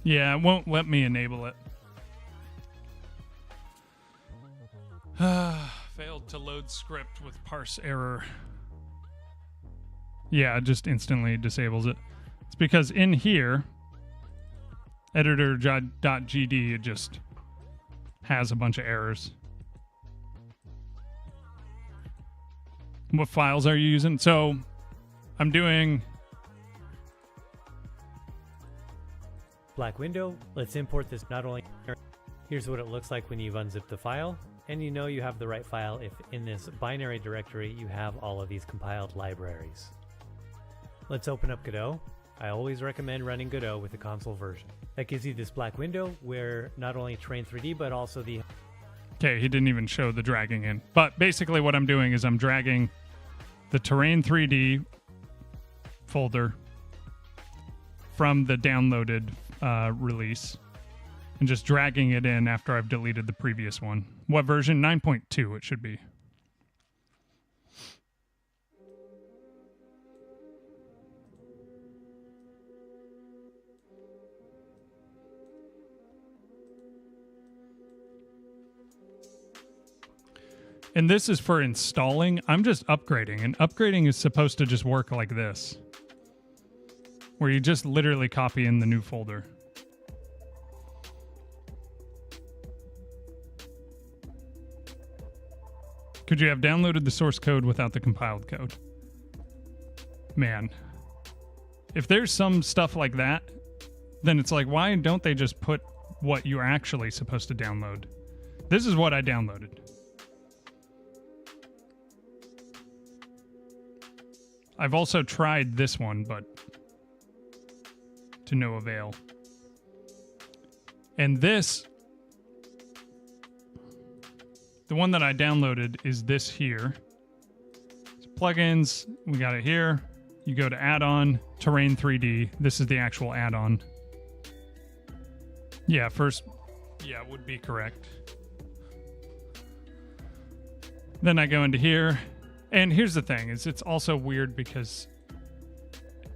Yeah, it won't let me enable it. Failed to load script with parse error. Yeah, it just instantly disables it. It's because in here, editor.gd, it just has a bunch of errors. What files are you using? So I'm doing... Black window. Let's import this. Not only here's what it looks like when you've unzipped the file, and you know you have the right file if in this binary directory you have all of these compiled libraries. Let's open up Godot. I always recommend running Godot with the console version. That gives you this black window where not only Terrain 3D but also the... Okay, he didn't even show the dragging in. But basically what I'm doing is I'm dragging the Terrain 3D folder from the downloaded release and just dragging it in after I've deleted the previous one. What version? 9.2 it should be. And this is for installing. I'm just upgrading, and upgrading is supposed to just work like this. where you just literally copy in the new folder. Could you have downloaded the source code without the compiled code? Man, if there's some stuff like that, then it's like, why don't they just put what you're actually supposed to download? This is what I downloaded. I've also tried this one, but to no avail. And this, the one that I downloaded is this here. So plugins, we got it here. You go to add-on, Terrain 3D. This is the actual add-on. Yeah, first, yeah, would be correct. Then I go into here. And here's the thing, is it's also weird because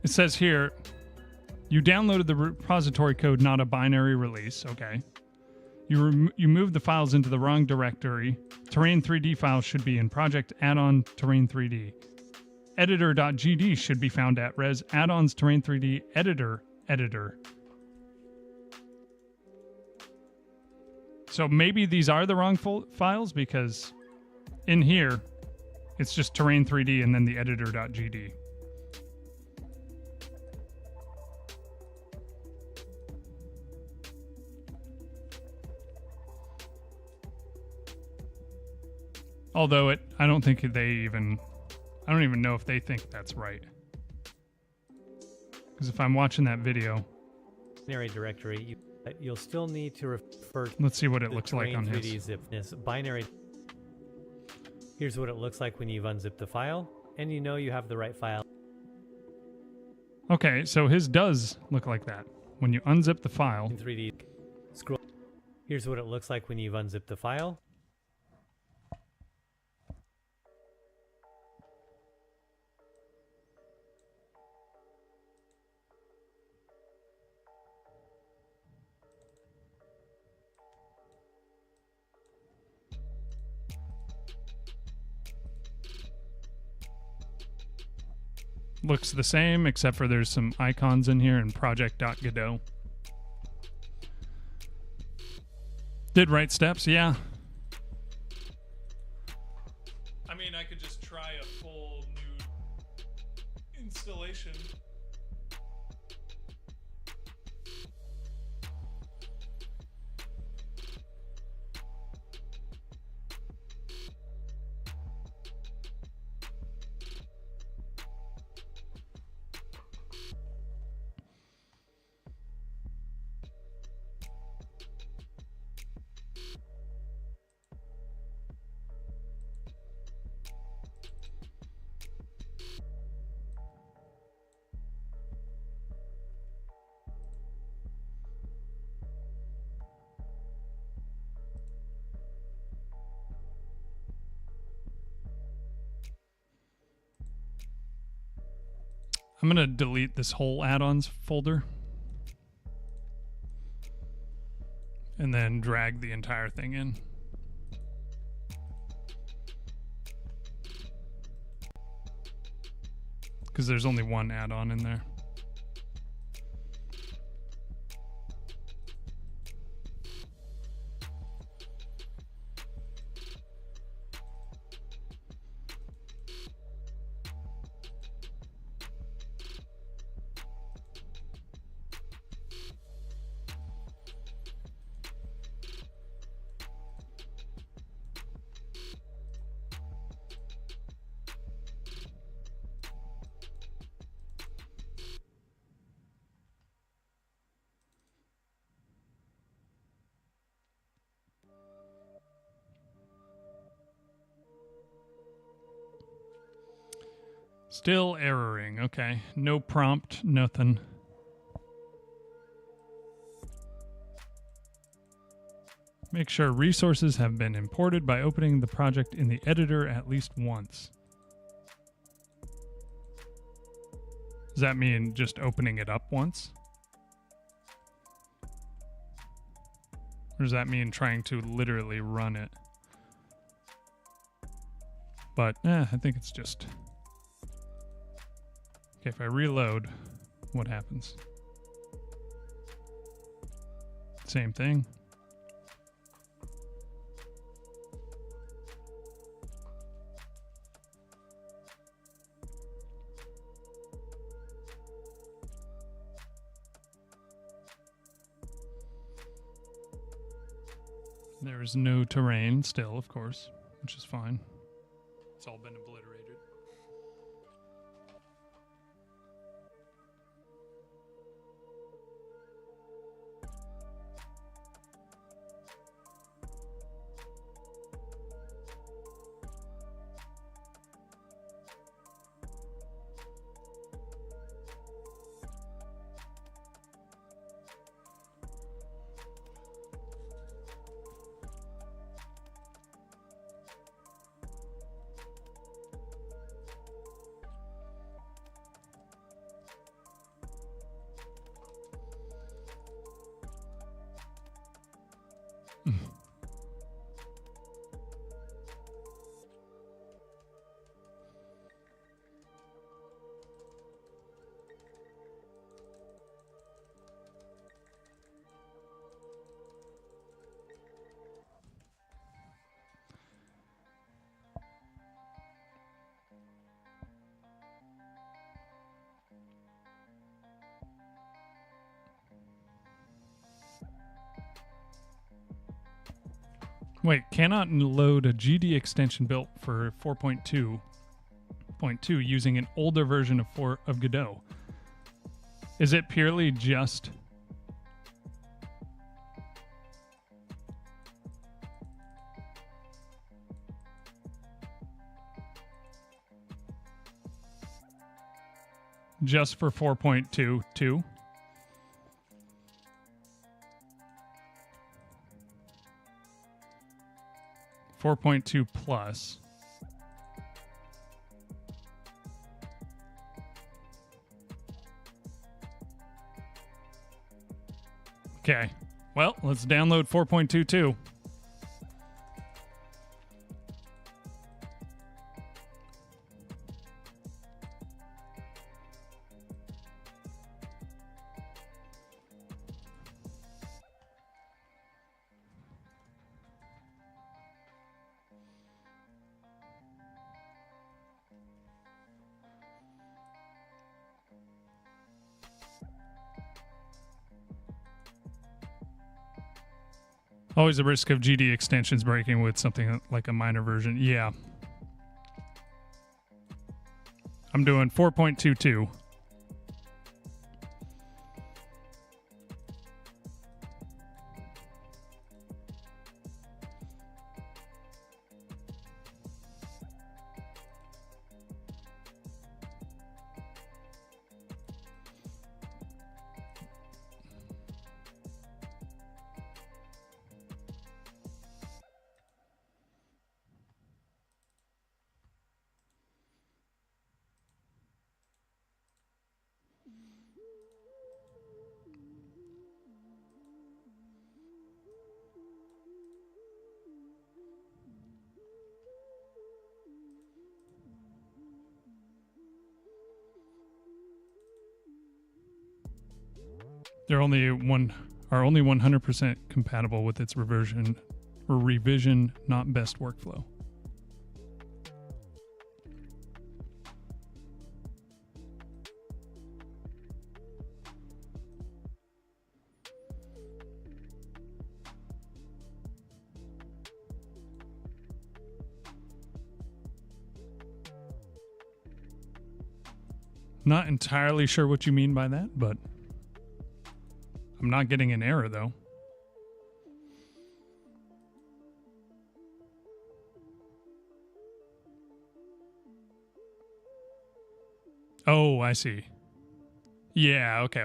it says here, you downloaded the repository code, not a binary release. Okay. You moved the files into the wrong directory. Terrain 3D files should be in project add-on Terrain 3D. Editor.gd should be found at res add-ons Terrain 3D editor. So maybe these are the wrong files because in here, it's just Terrain 3D and then the editor.gd. Although I don't think I don't even know if they think that's right. Because if I'm watching that video, binary directory, you'll still need to refer to let's see what it looks like on 3D his. zipness binary. Here's what it looks like when you've unzipped the file, and you know you have the right file. Okay, so his does look like that. When you unzip the file. In 3D, scroll. Here's what it looks like when you've unzipped the file. Looks the same, except for there's some icons in here in project.godot. Did right steps, yeah. I mean, I could just try a full new installation. I'm going to delete this whole add-ons folder and then drag the entire thing in. Because there's only one add-on in there. Still erroring. Okay. No prompt, nothing. Make sure resources have been imported by opening the project in the editor at least once. Does that mean just opening it up once? Or does that mean trying to literally run it? But I think it's just... Okay, if I reload, what happens. Same thing. There is no terrain still, of course, which is fine. It's all been obliterated. Wait, cannot load a GD extension built for 4.2.2 using an older version of Godot. Is it purely just for 4.2.2? 4.2 plus. Okay. Well, let's download 4.22. Always a risk of GD extensions breaking with something like a minor version. Yeah. I'm doing 4.22. They're only 100% compatible with its revision, not best workflow. Not entirely sure what you mean by that, but I'm not getting an error, though. Oh, I see. Yeah, okay.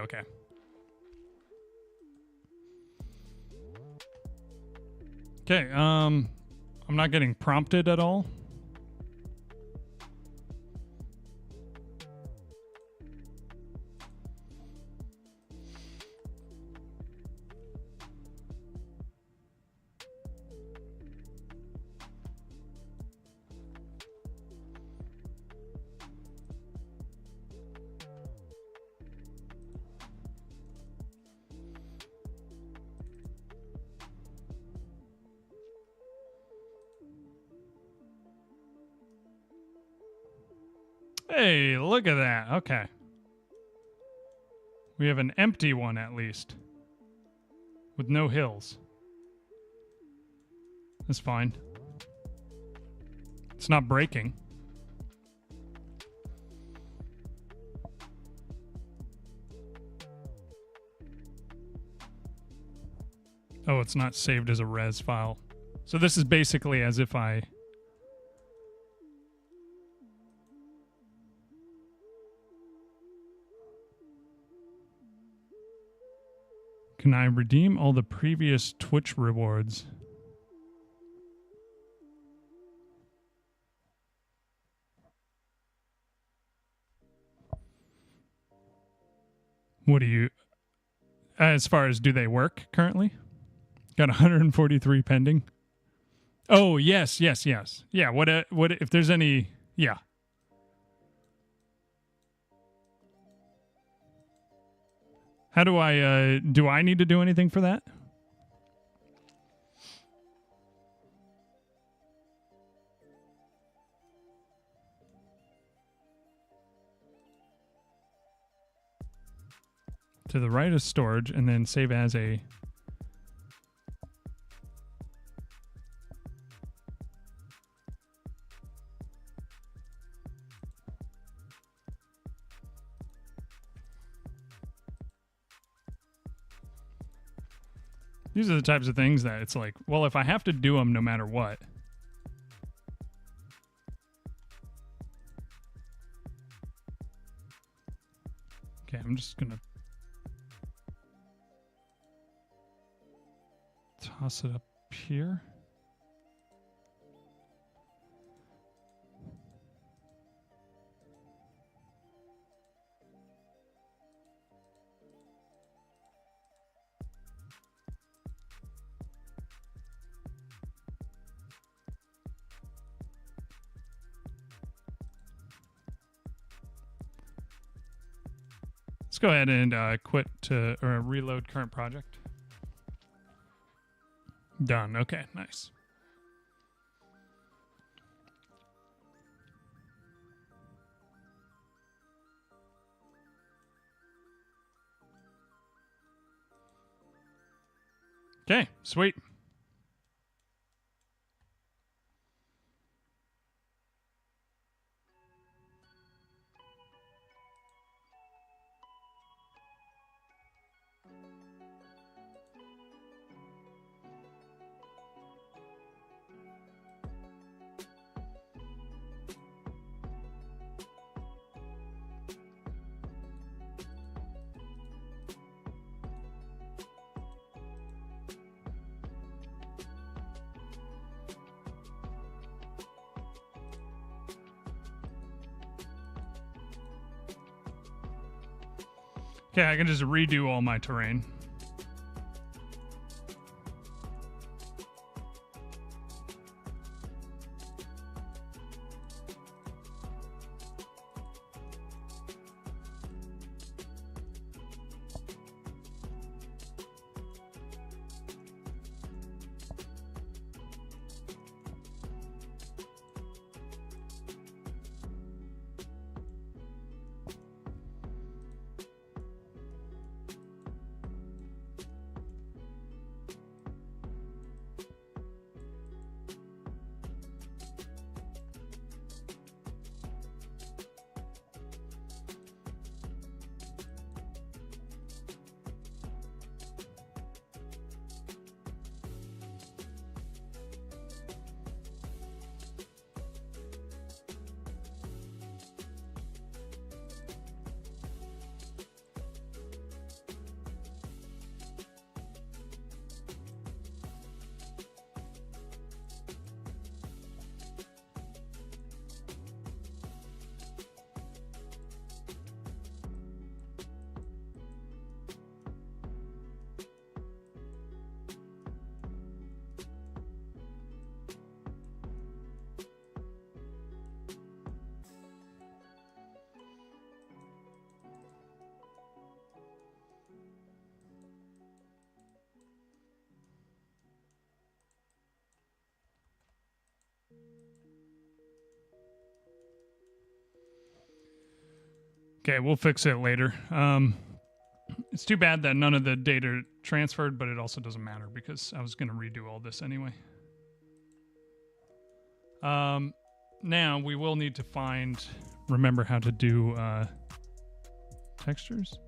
Okay, I'm not getting prompted at all. Hey, look at that. Okay. We have an empty one at least. With no hills. That's fine. It's not breaking. Oh, it's not saved as a res file. So this is basically as if I... Can I redeem all the previous Twitch rewards? What do you... As far as do they work currently? Got 143 pending. Oh, yes. Yeah, what if there's any... Yeah. How do I need to do anything for that? To the right of storage and then save as a... These are the types of things that it's like, well, if I have to do them no matter what. Okay, I'm just going to toss it up here. Let's go ahead and quit to or reload current project. Done. Okay, nice. Okay, sweet. Okay, I can just redo all my terrain. okay, we'll fix it later. It's too bad that none of the data transferred, but it also doesn't matter because I was going to redo all this anyway. Now we will need to remember how to do textures.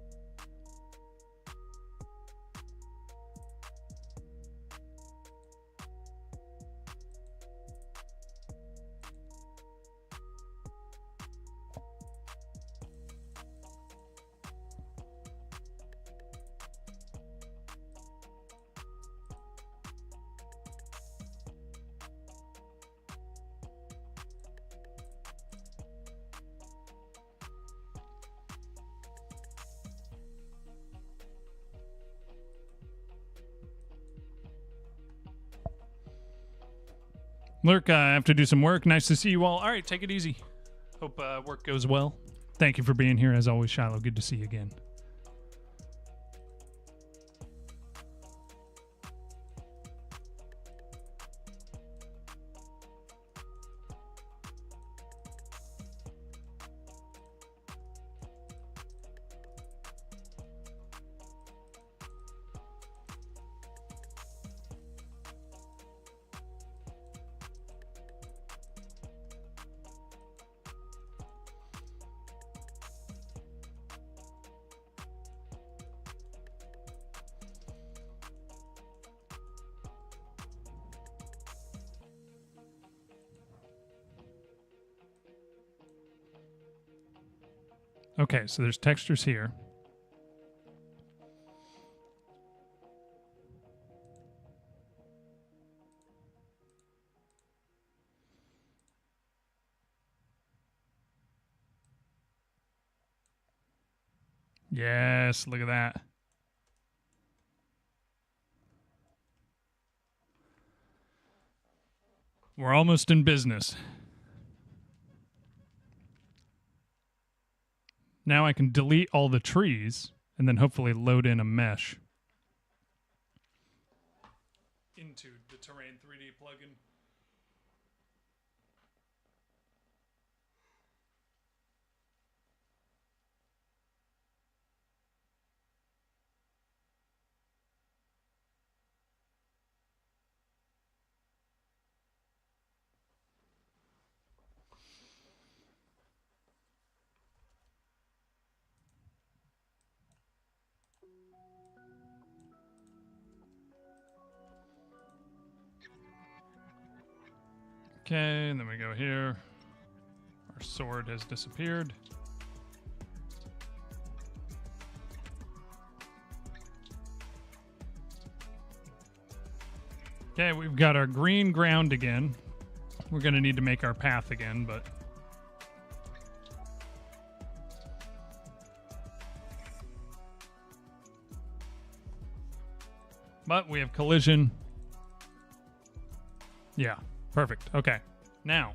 Lurk, I have to do some work. Nice to see you all. All right, take it easy. Hope work goes well. Thank you for being here. As always, Shiloh, good to see you again. Okay, so there's textures here. Yes, look at that. We're almost in business. Now I can delete all the trees and then hopefully load in a mesh into the Terrain 3D plugin. Okay, and then we go here. Our sword has disappeared. Okay, we've got our green ground again. We're going to need to make our path again, but... But we have collision. Yeah, perfect. Okay, now...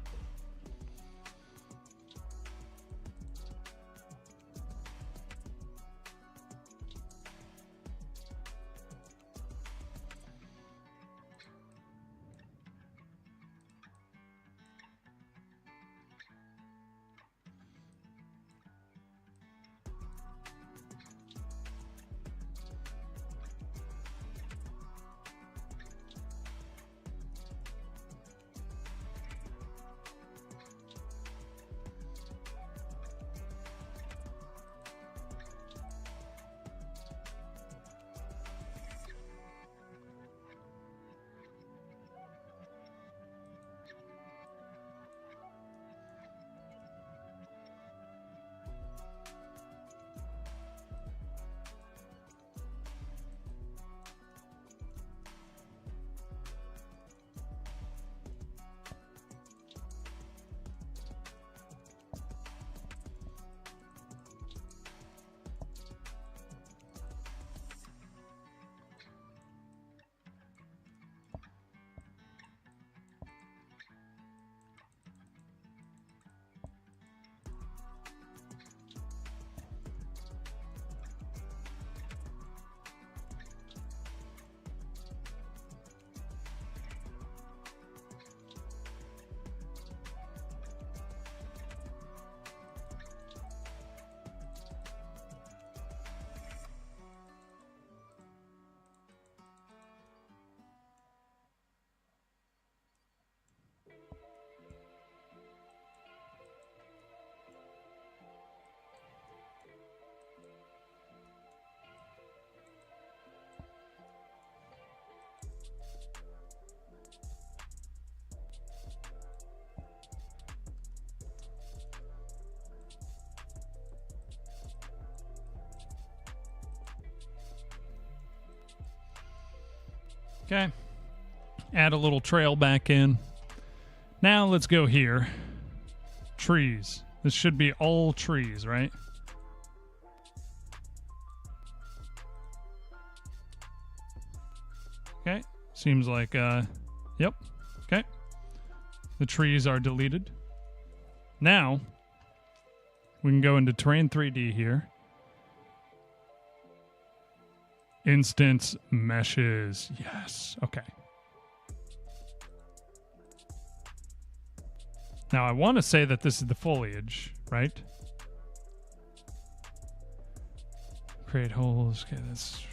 Okay. Add a little trail back in. Now let's go here. Trees. This should be all trees, right? Okay. Seems like, yep. Okay. The trees are deleted. Now, we can go into Terrain 3D here. Instance meshes. Yes. Okay. Now, I want to say that this is the foliage, right? Create holes. Okay, that's...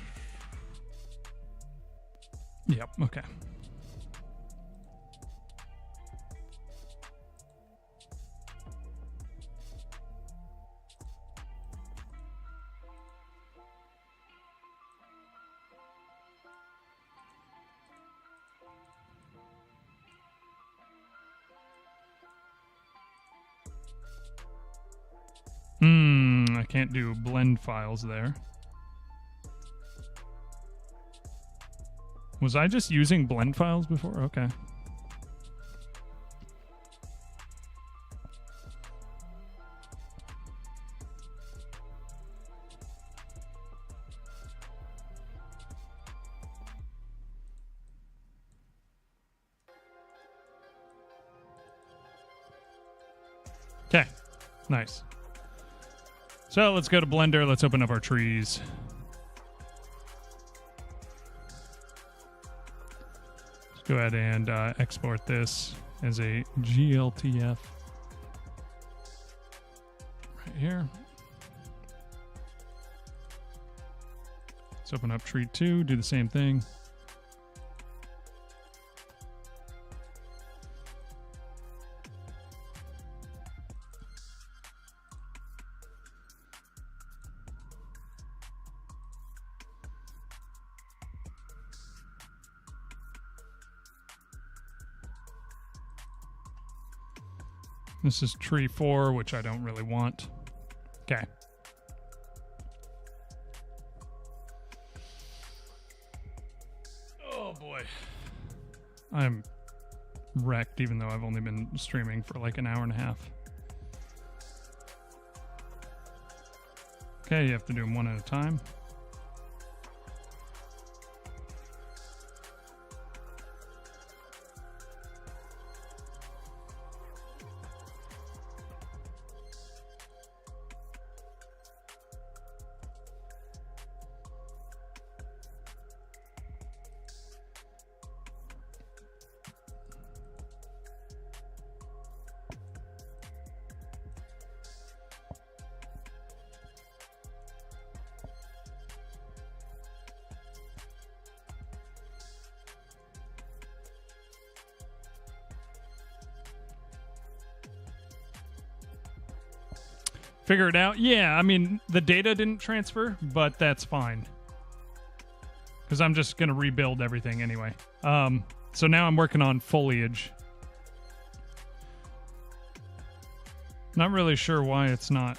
Yep, okay. I can't do blend files there. Was I just using blend files before? Okay. Okay, nice. So let's go to Blender. Let's open up our trees. Let's go ahead and export this as a GLTF right here. Let's open up tree 2, do the same thing. This is tree 4, which I don't really want. Okay. Oh boy. I'm wrecked even though I've only been streaming for like an hour and a half. Okay, you have to do them one at a time. Figure it out? Yeah, I mean, the data didn't transfer, but that's fine. Because I'm just going to rebuild everything anyway. So now I'm working on foliage. Not really sure why it's not.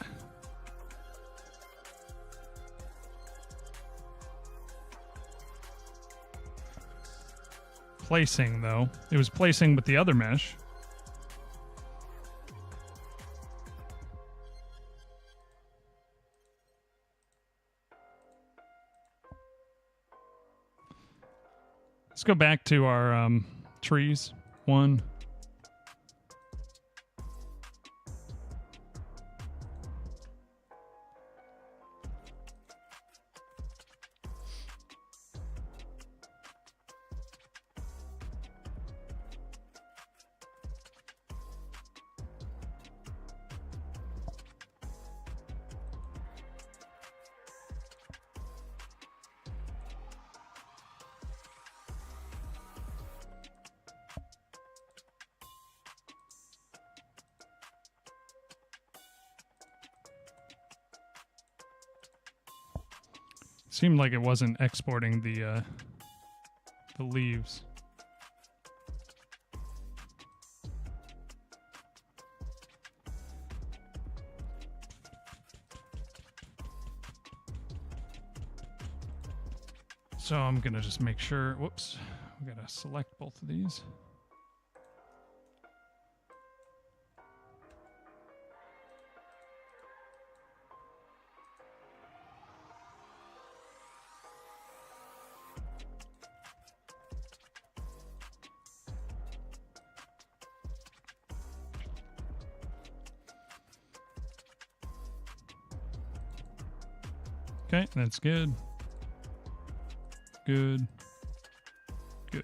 Placing, though. It was placing with the other mesh. Let's go back to our trees. 1. Seemed like it wasn't exporting the leaves. So I'm gonna just make sure, whoops, we gotta select both of these. Okay, that's good. Good. Good.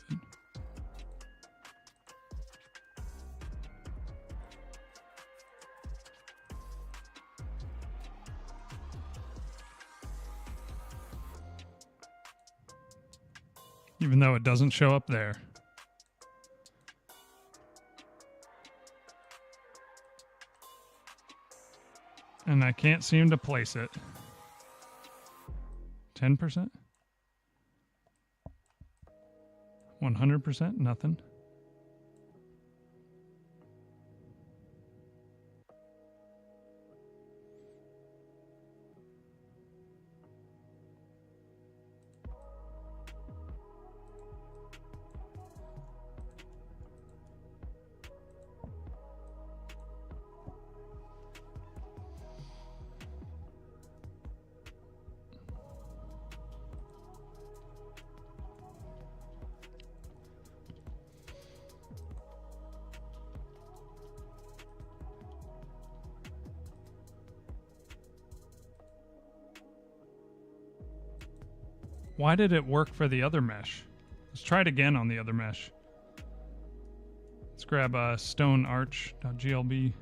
Even though it doesn't show up there. And I can't seem to place it. 10%? 100%? Nothing. Why did it work for the other mesh? Let's try it again on the other mesh. Let's grab stonearch.glb.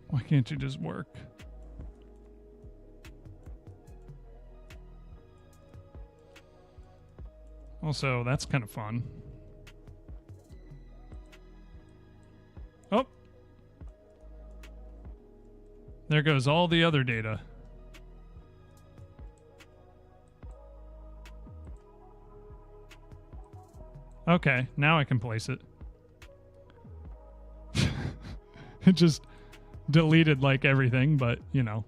Why can't you just work? Also, that's kind of fun. Oh! There goes all the other data. Okay, now I can place it. It just deleted like everything, but you know.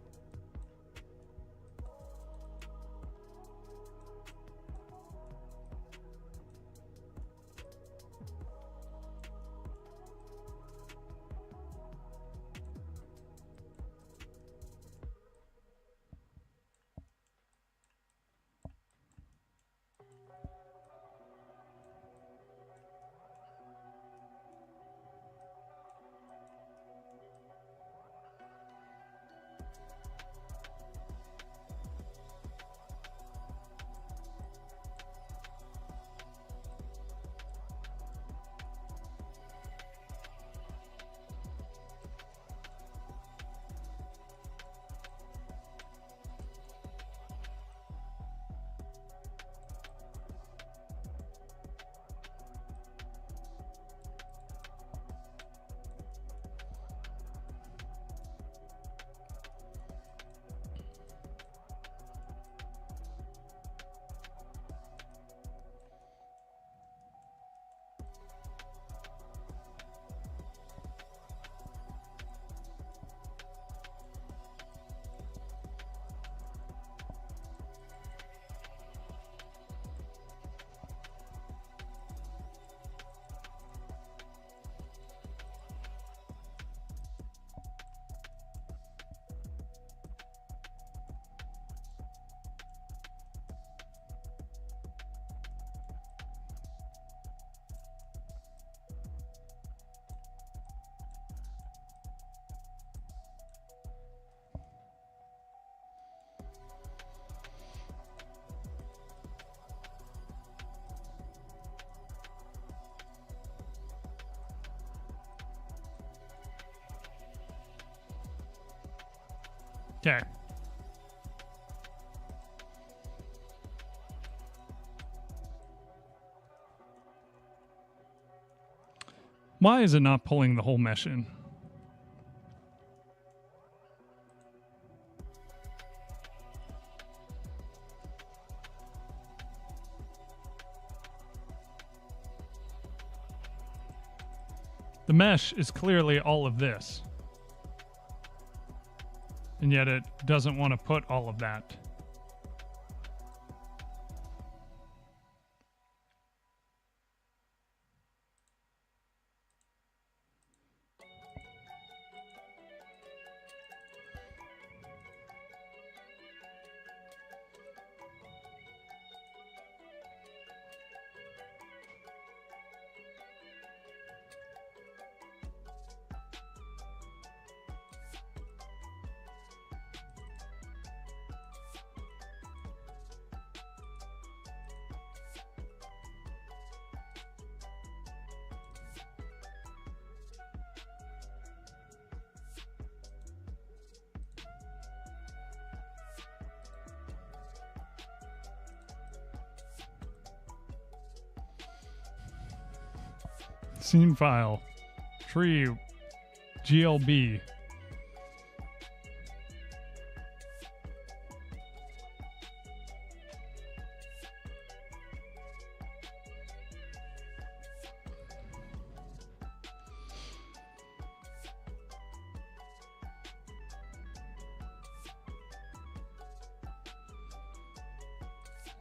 Okay. Why is it not pulling the whole mesh in? The mesh is clearly all of this. And yet it doesn't want to put all of that. Scene file. Tree. GLB.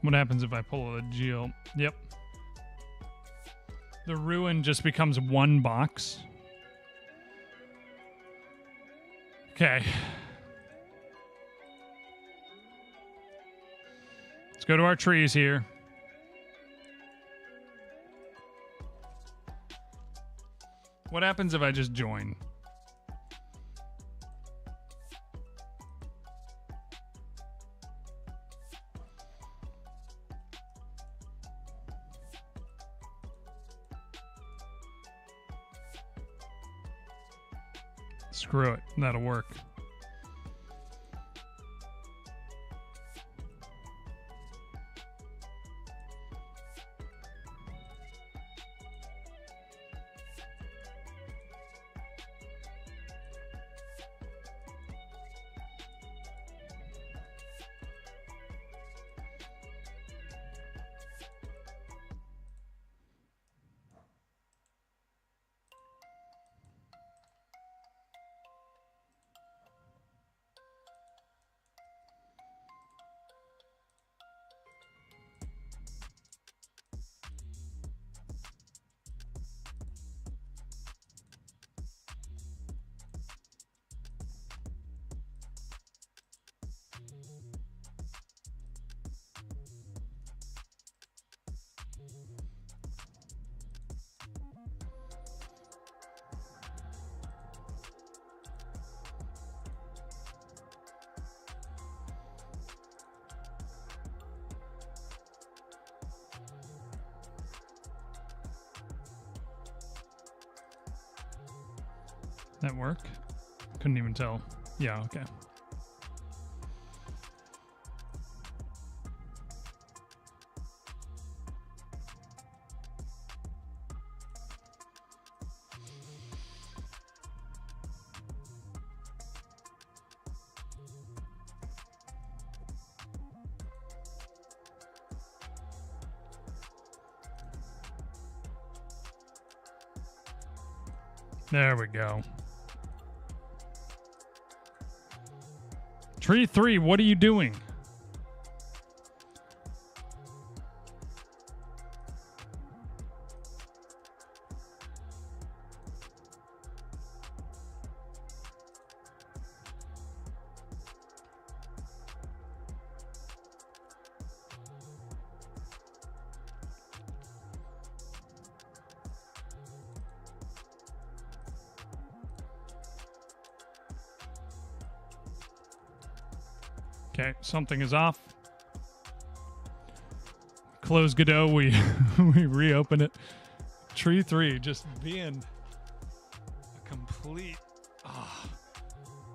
What happens if I pull a GL? Yep. The ruin just becomes one box. Okay. Let's go to our trees here. What happens if I just join? Screw it. That'll work. That work? Couldn't even tell. Yeah, okay. There we go. Tree 3, what are you doing? Okay, something is off. Close Godot, we reopen it. Tree 3 just being a complete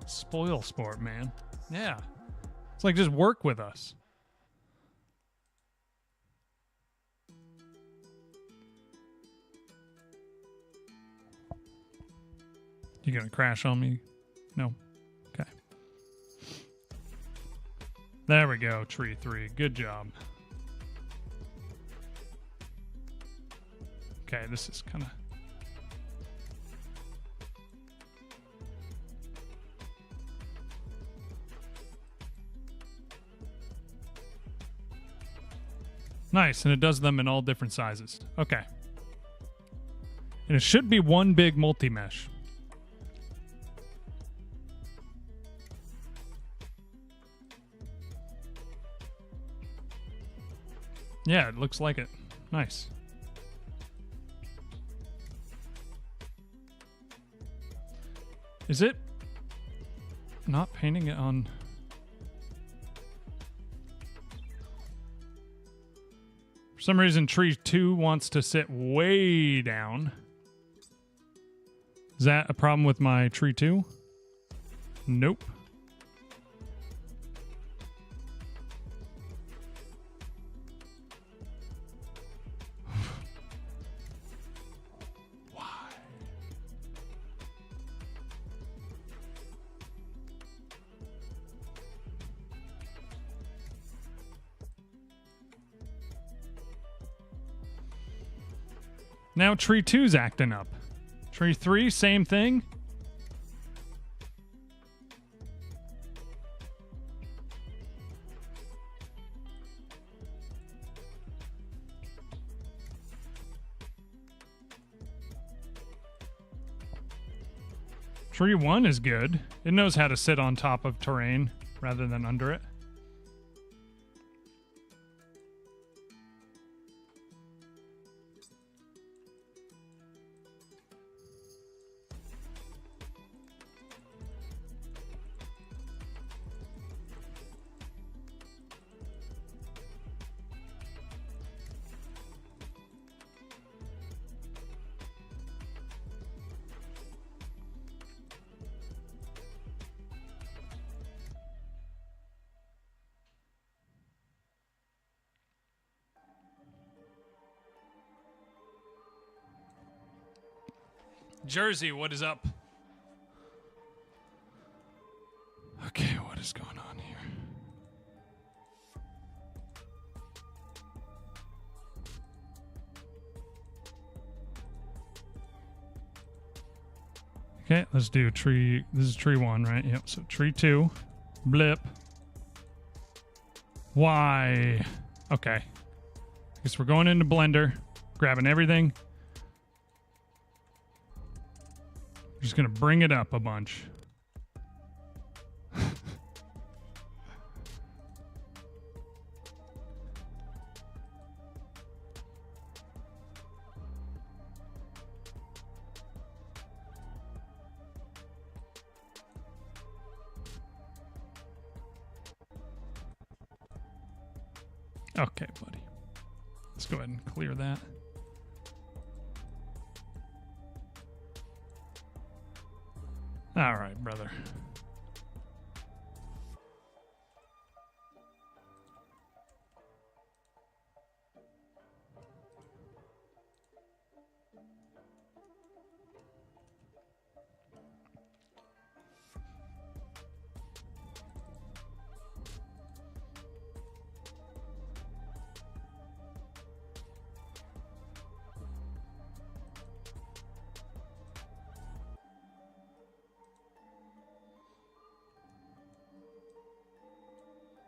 spoil sport, man. Yeah. It's like, just work with us. You gonna crash on me? No. Okay. There we go, tree 3. Good job. Okay, this is kind of... Nice, and it does them in all different sizes. Okay. And it should be one big multi-mesh. Yeah, it looks like it. Nice. Is it not painting it on... For some reason, tree 2 wants to sit way down. Is that a problem with my tree 2? Nope. Now tree 2's acting up. Tree 3, same thing. Tree 1 is good. It knows how to sit on top of terrain rather than under it. Jersey, what is up? Okay, what is going on here? Okay, let's do tree. This is tree 1, right? Yep, so tree 2. Blip. Why? Okay. Guess we're going into Blender, grabbing everything. Just gonna bring it up a bunch. Okay, buddy. Let's go ahead and clear that. All right, brother.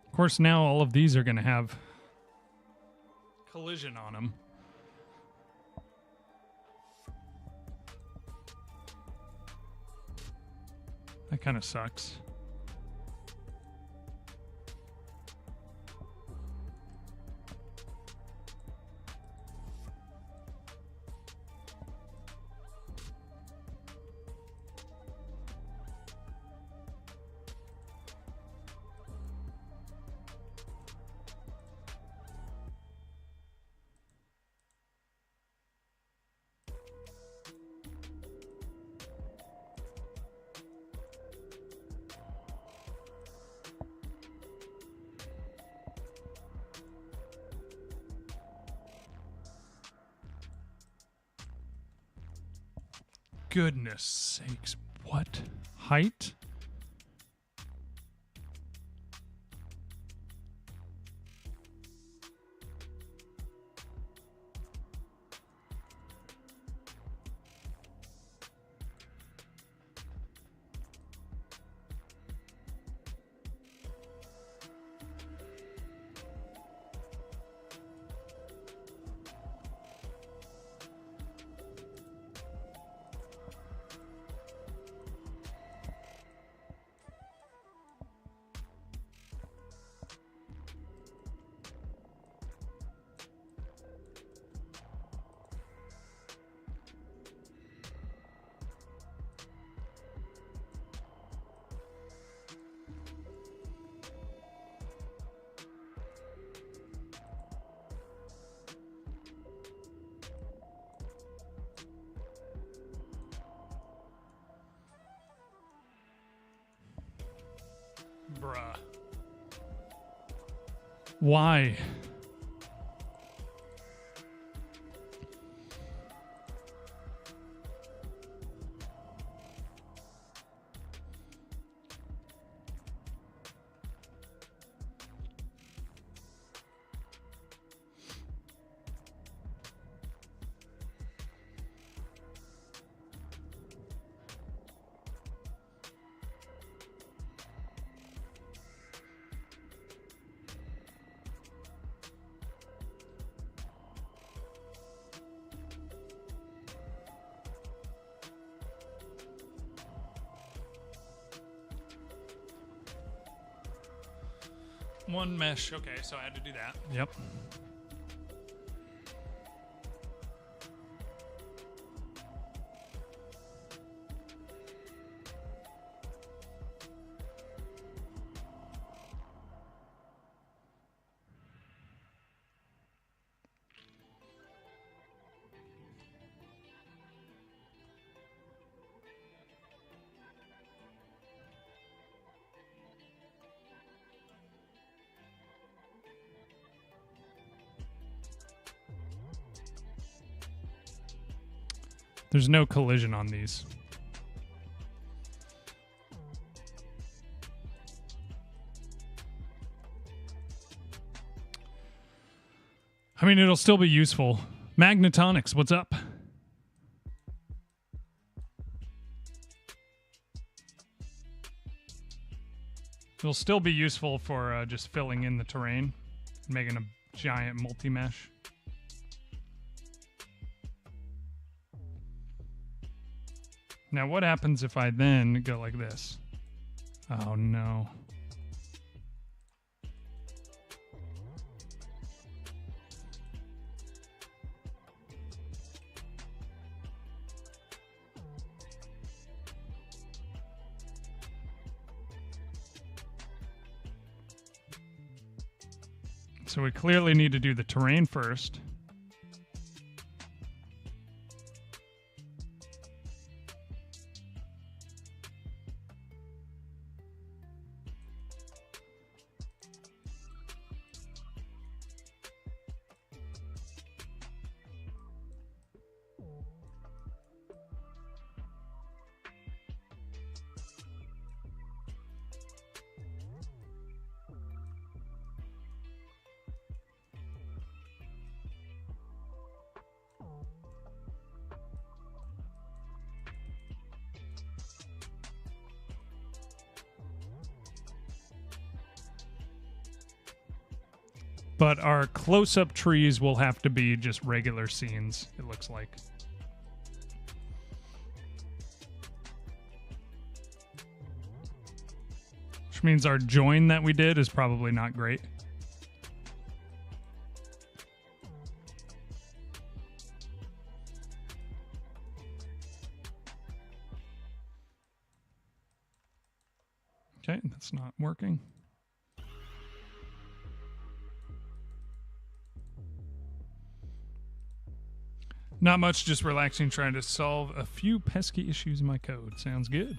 Of course, now all of these are going to have collision on them. That kind of sucks. goodness sakes. What? Height? Bruh. Why? One mesh. Okay, so I had to do that. Yep. There's no collision on these. I mean, it'll still be useful. Magnetonics, what's up? It'll still be useful for just filling in the terrain, making a giant multi-mesh. Now, what happens if I then go like this? Oh, no. So we clearly need to do the terrain first. But our close-up trees will have to be just regular scenes, it looks like. Which means our join that we did is probably not great. Okay, that's not working. Not much, just relaxing, trying to solve a few pesky issues in my code. Sounds good.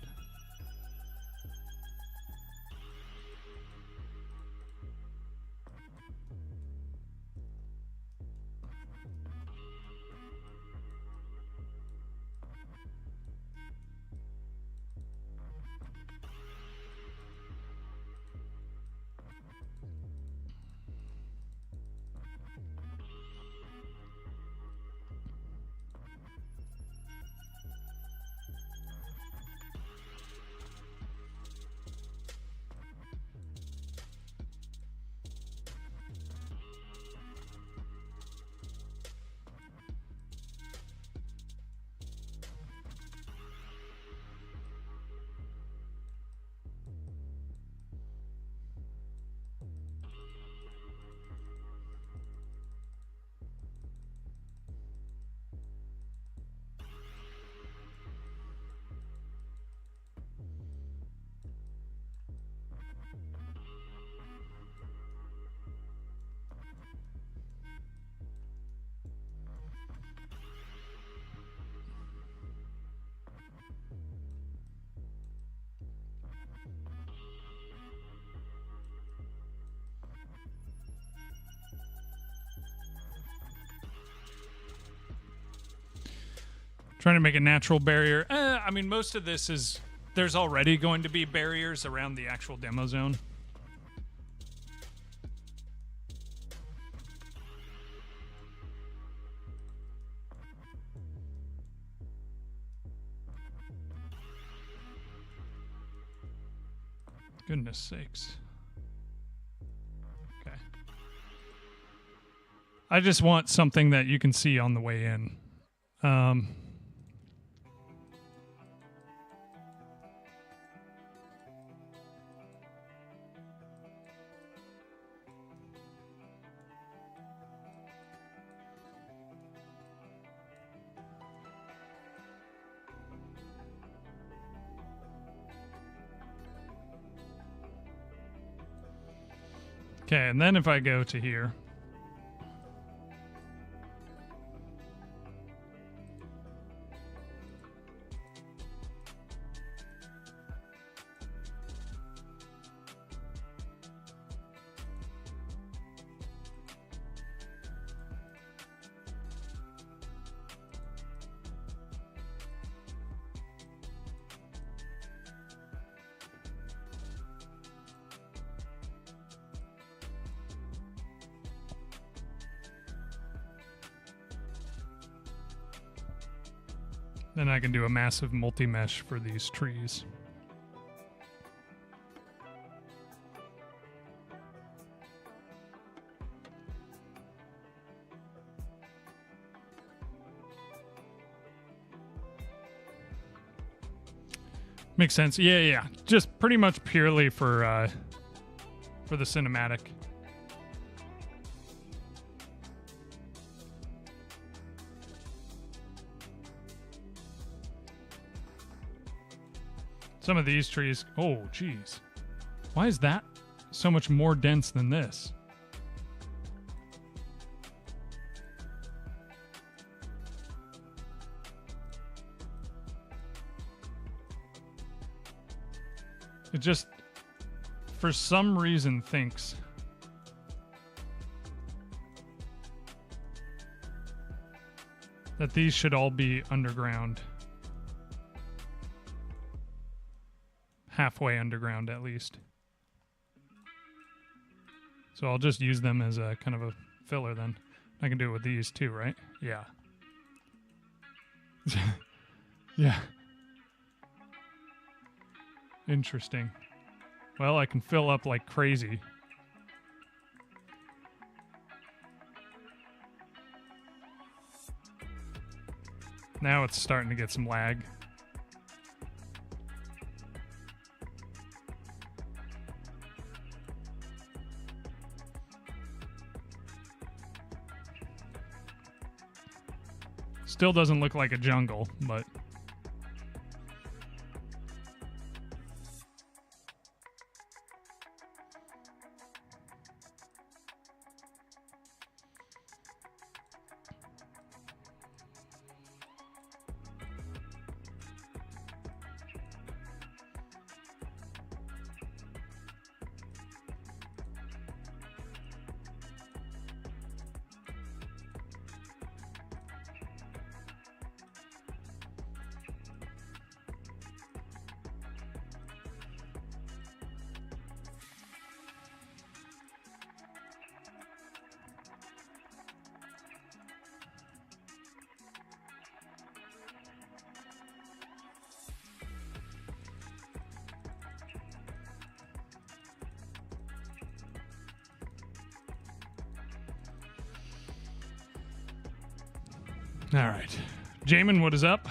Trying to make a natural barrier. I mean, most of this is... There's already going to be barriers around the actual demo zone. Goodness sakes. Okay. I just want something that you can see on the way in. Okay, and then if I go to here, then I can do a massive multi-mesh for these trees. Makes sense. Yeah. Just pretty much purely for the cinematic. Some of these trees... Oh, geez. Why is that so much more dense than this? It just, for some reason, thinks... that these should all be underground. Halfway underground, at least. So I'll just use them as a kind of a filler then. I can do it with these too, right? Yeah. Yeah. Interesting. Well, I can fill up like crazy. Now it's starting to get some lag. Still doesn't look like a jungle, but... All right. Jamin, what is up?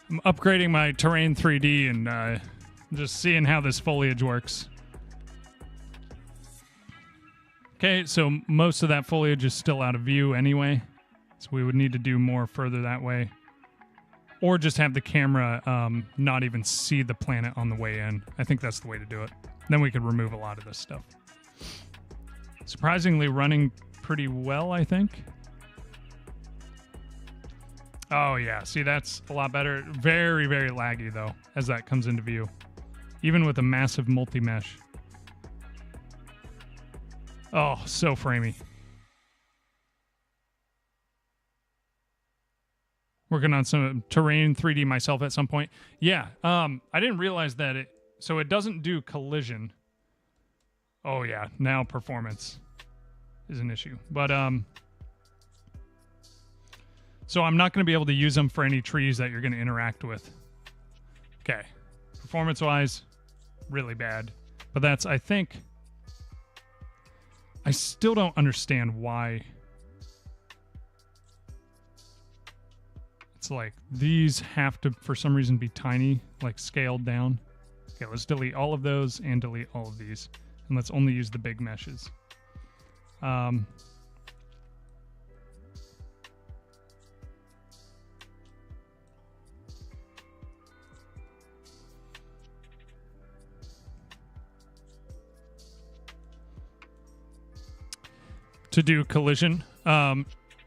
I'm upgrading my terrain 3D and just seeing how this foliage works. Okay, so most of that foliage is still out of view anyway, so we would need to do more further that way. Or just have the camera not even see the planet on the way in. I think that's the way to do it. Then we could remove a lot of this stuff. Surprisingly running pretty well, I think. Oh, yeah. See, that's a lot better. Very, very laggy, though, as that comes into view. Even with a massive multi-mesh. Oh, so framey. Working on some terrain 3D myself at some point. Yeah, I didn't realize that so it doesn't do collision. Oh yeah, now performance is an issue. But so I'm not going to be able to use them for any trees that you're going to interact with. Okay. Performance-wise, really bad. But that's, I think, I still don't understand why it's like these have to, for some reason, be tiny, like scaled down. Okay, let's delete all of those and delete all of these. And let's only use the big meshes. To do collision,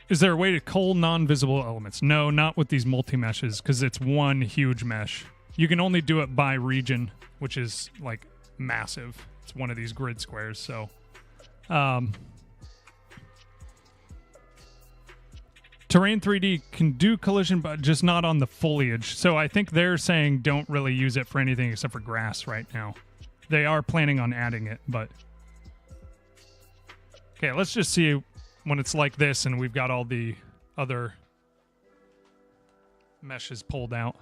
is there a way to cull non-visible elements? No, not with these multi-meshes, because it's one huge mesh. You can only do it by region, which is like massive. It's one of these grid squares, so Terrain 3D can do collision, but just not on the foliage. So I think they're saying don't really use it for anything except for grass right now. They are planning on adding it, but okay, let's just see when it's like this and we've got all the other meshes pulled out.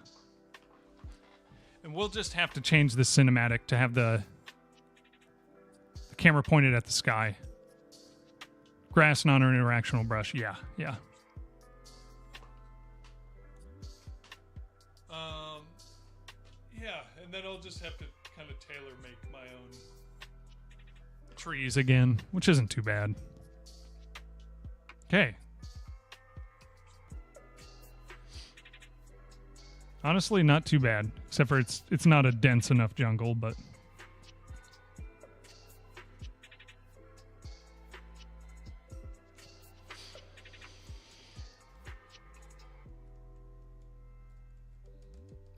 And we'll just have to change the cinematic to have the camera pointed at the sky. Grass, non-interactional brush. Yeah. Yeah, and then I'll just have to kind of tailor make my own trees again, which isn't too bad. Okay. Honestly, not too bad, except for it's not a dense enough jungle, but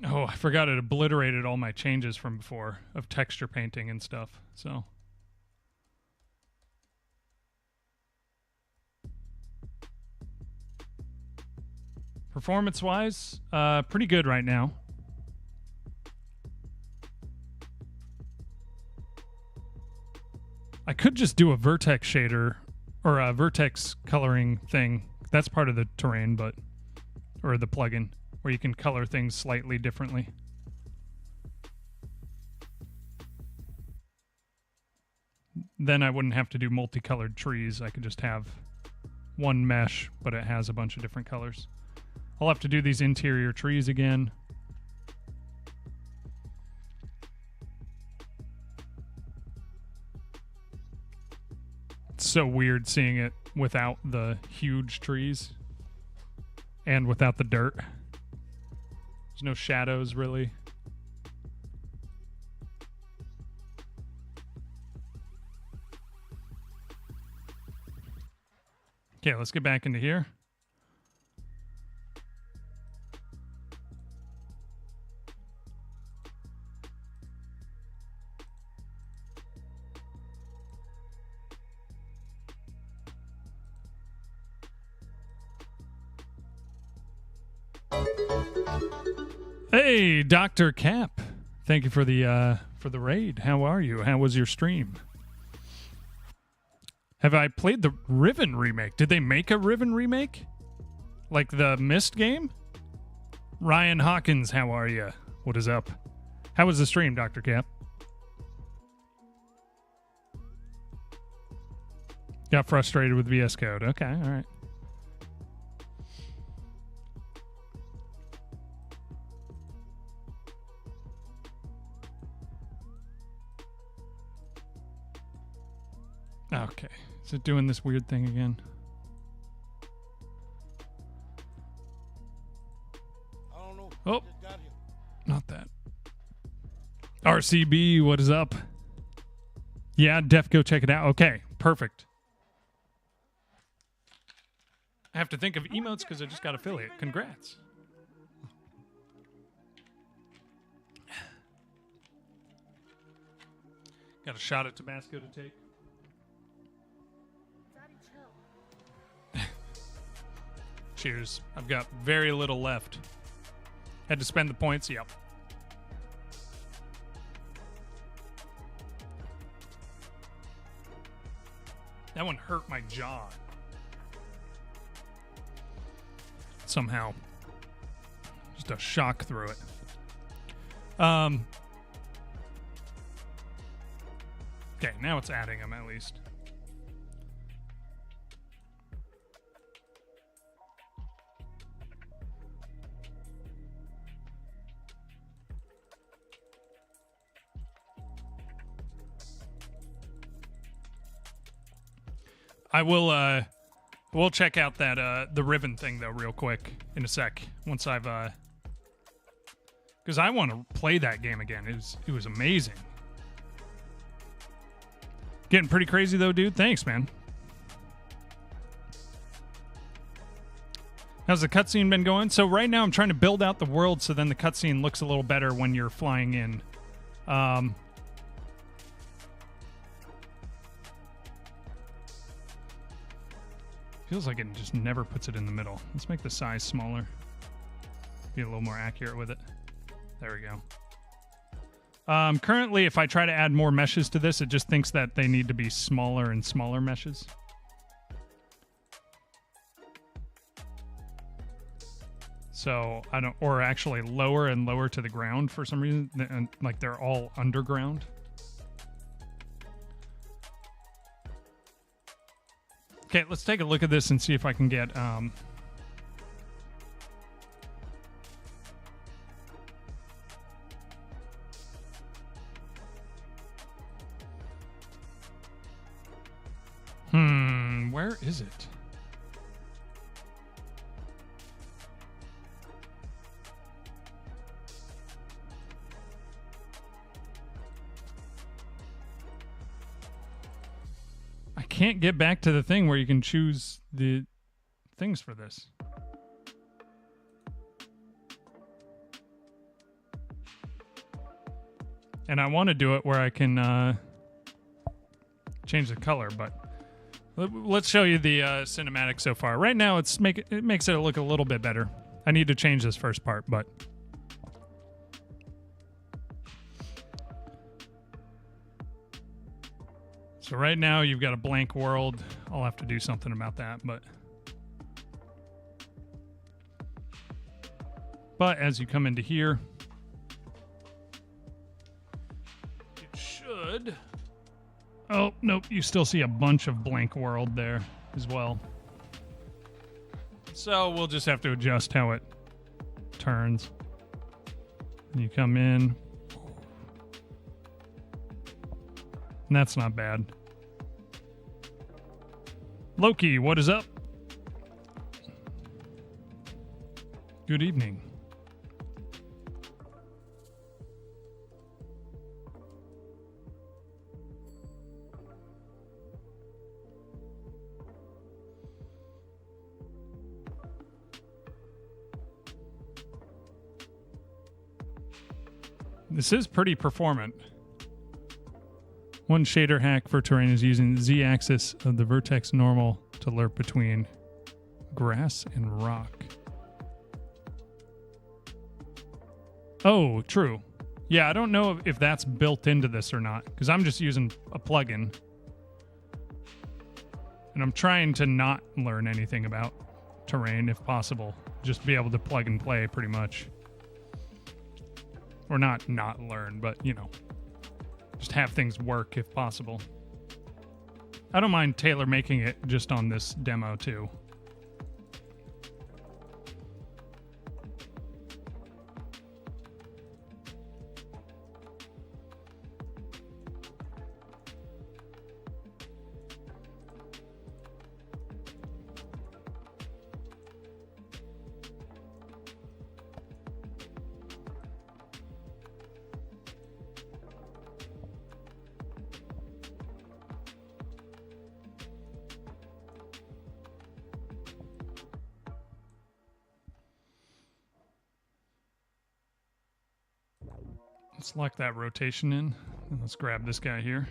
oh, I forgot it obliterated all my changes from before of texture painting and stuff. So performance-wise, pretty good right now. I could just do a vertex shader or a vertex coloring thing. That's part of the terrain, but or the plugin where you can color things slightly differently. Then I wouldn't have to do multicolored trees. I could just have one mesh, but it has a bunch of different colors. I'll have to do these interior trees again. It's so weird seeing it without the huge trees and without the dirt. There's no shadows, really. Okay, let's get back into here. Hey, Dr. Cap. Thank you for the raid. How are you? How was your stream? Have I played the Riven remake? Did they make a Riven remake? Like the Myst game? Ryan Hawkins, how are you? What is up? How was the stream, Dr. Cap? Got frustrated with VS Code. Okay, all right. Okay. Is it doing this weird thing again? I don't know. Oh, not that. RCB, what is up? Yeah, Def, go check it out. Okay, perfect. I have to think of emotes because I just got affiliate. Congrats. Got a shot at Tabasco to take. Cheers. I've got very little left. Had to spend the points. Yep. That one hurt my jaw. Somehow. Just a shock through it. Okay, now it's adding them at least. We'll check out that the ribbon thing though real quick in a sec once I've because I want to play that game again. It was amazing. Getting pretty crazy though, dude. Thanks, man. How's the cutscene been going? So right now I'm trying to build out the world so then the cutscene looks a little better when you're flying in. Feels like it just never puts it in the middle. Let's make the size smaller. Be a little more accurate with it. There we go. Currently, if I try to add more meshes to this, it just thinks that they need to be smaller and smaller meshes. So I don't, or actually lower and lower to the ground for some reason, and like they're all underground. Okay, let's take a look at this and see if I can get where is it? I can't get back to the thing where you can choose the things for this. And I want to do it where I can change the color, but let's show you the cinematic so far. Right now, it makes it look a little bit better. I need to change this first part, but so right now you've got a blank world. I'll have to do something about that, but as you come into here, it should. Oh, nope, you still see a bunch of blank world there as well. So we'll just have to adjust how it turns. And you come in. And that's not bad. Loki, what is up? Good evening. This is pretty performant. One shader hack for terrain is using the z-axis of the vertex normal to lerp between grass and rock. Oh, true. Yeah, I don't know if that's built into this or not, because I'm just using a plugin. And I'm trying to not learn anything about terrain if possible. Just be able to plug and play pretty much. Or not learn, but, you know, just have things work if possible. I don't mind tailor making it just on this demo too. Let's lock that rotation in, and let's grab this guy here.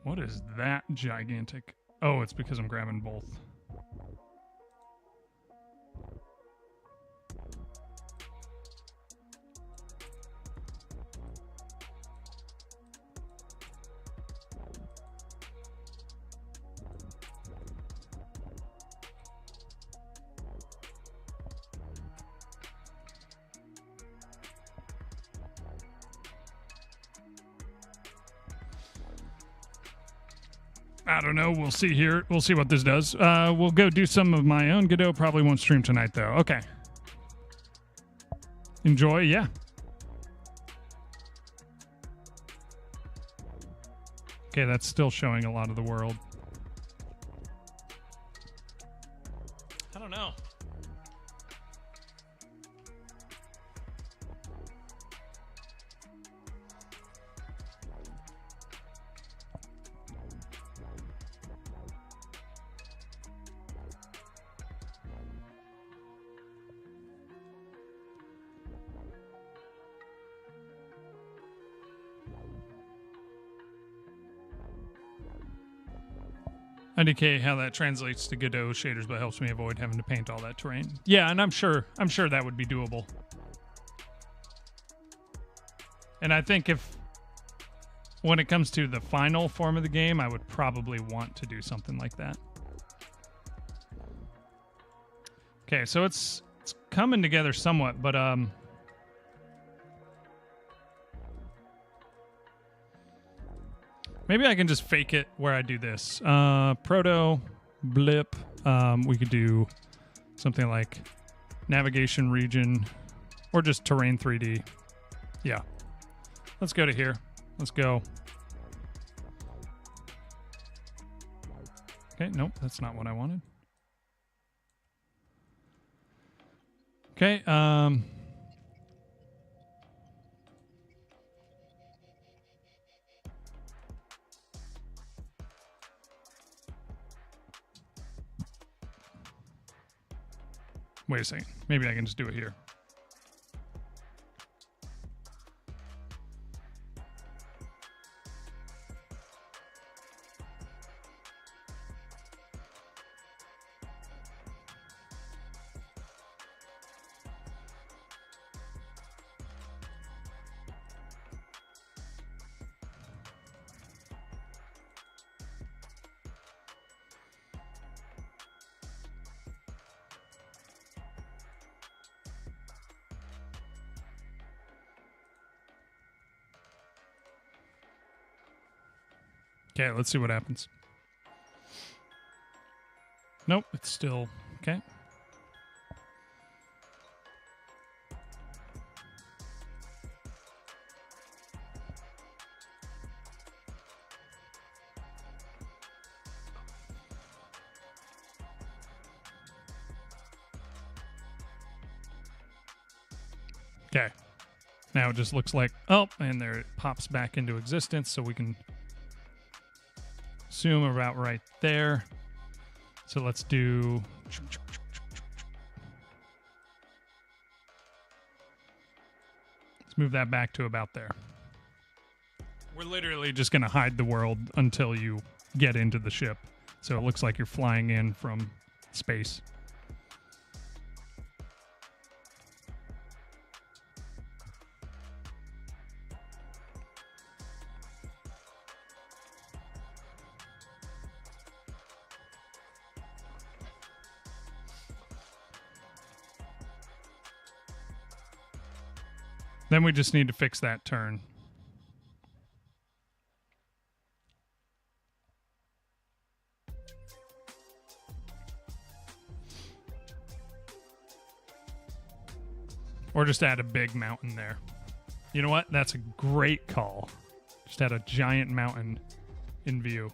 What is that gigantic? Oh, it's because I'm grabbing both. I don't know. We'll see here. We'll see what this does. We'll go do some of my own. Godot probably won't stream tonight, though. Okay. Enjoy, yeah. Okay, that's still showing a lot of the world. I don't know. IDK how that translates to Godot shaders, but helps me avoid having to paint all that terrain. Yeah, and I'm sure that would be doable. And I think when it comes to the final form of the game, I would probably want to do something like that. Okay, so it's coming together somewhat, but maybe I can just fake it where I do this. Proto, blip. We could do something like navigation region or just terrain 3D. Yeah. Let's go to here. Let's go. Okay, nope, that's not what I wanted. Okay, wait a second. Maybe I can just do it here. Okay, let's see what happens. Nope, it's still okay. Okay. Now it just looks like, oh, and there it pops back into existence, so we can zoom about right there. So let's do... Let's move that back to about there. We're literally just going to hide the world until you get into the ship. So it looks like you're flying in from space. Then we just need to fix that turn. Or just add a big mountain there. You know what? That's a great call. Just add a giant mountain in view.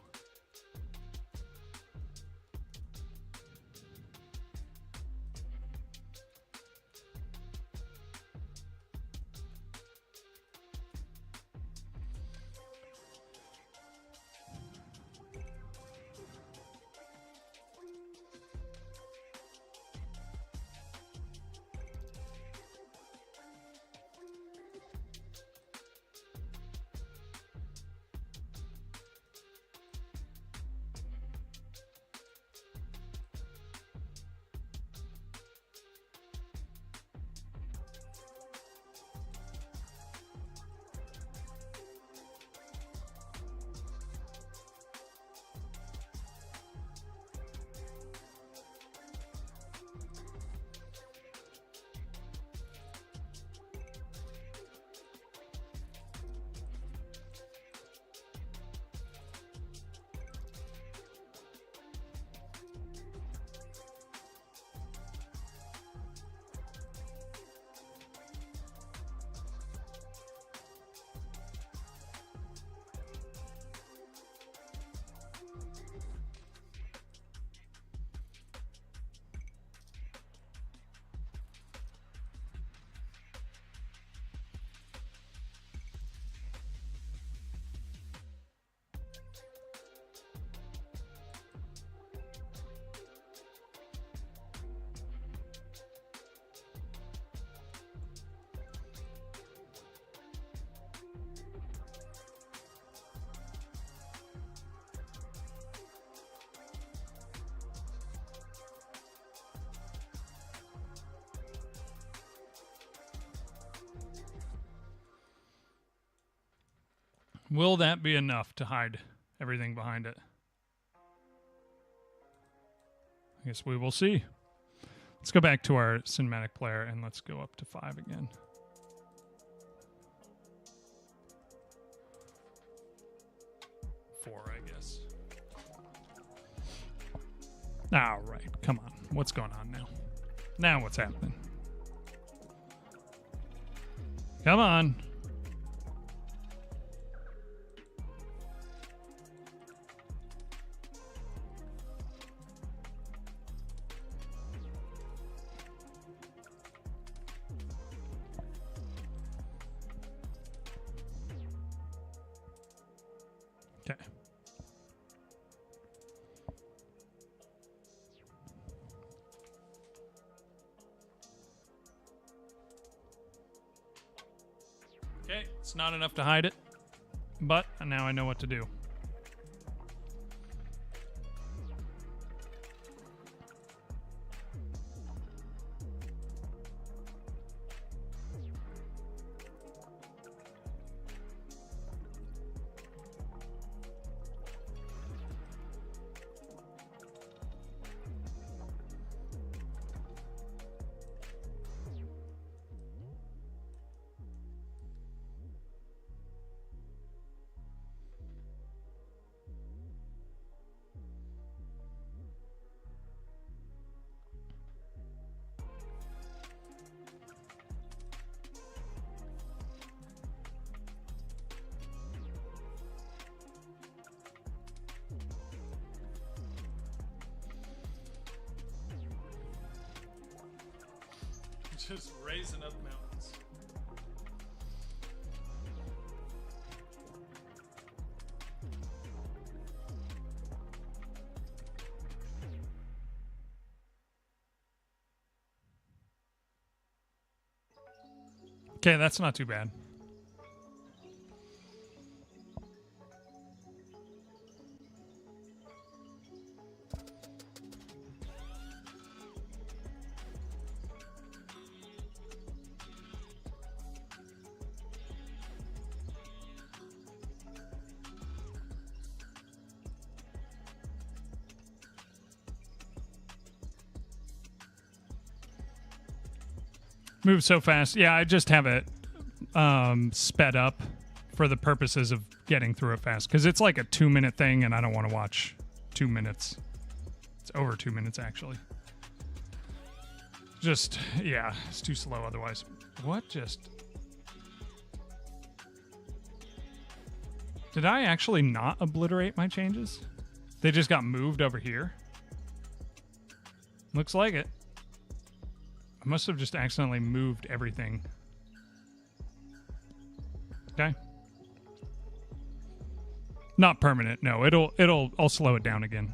Will that be enough to hide everything behind it? I guess we will see. Let's go back to our cinematic player and let's go up to 5 again. Four, I guess. All right, come on. What's going on now? Now what's happening? Come on. Okay. Okay, it's not enough to hide it, but now I know what to do. Just raising up mountains. Okay, that's not too bad. Move so fast. Yeah, I just have it sped up for the purposes of getting through it fast. Because it's like a 2-minute thing, and I don't want to watch 2 minutes. It's over 2 minutes, actually. Just, yeah, it's too slow otherwise. What just... Did I actually not obliterate my changes? They just got moved over here? Looks like it. I must have just accidentally moved everything. Okay. Not permanent. No, I'll slow it down again.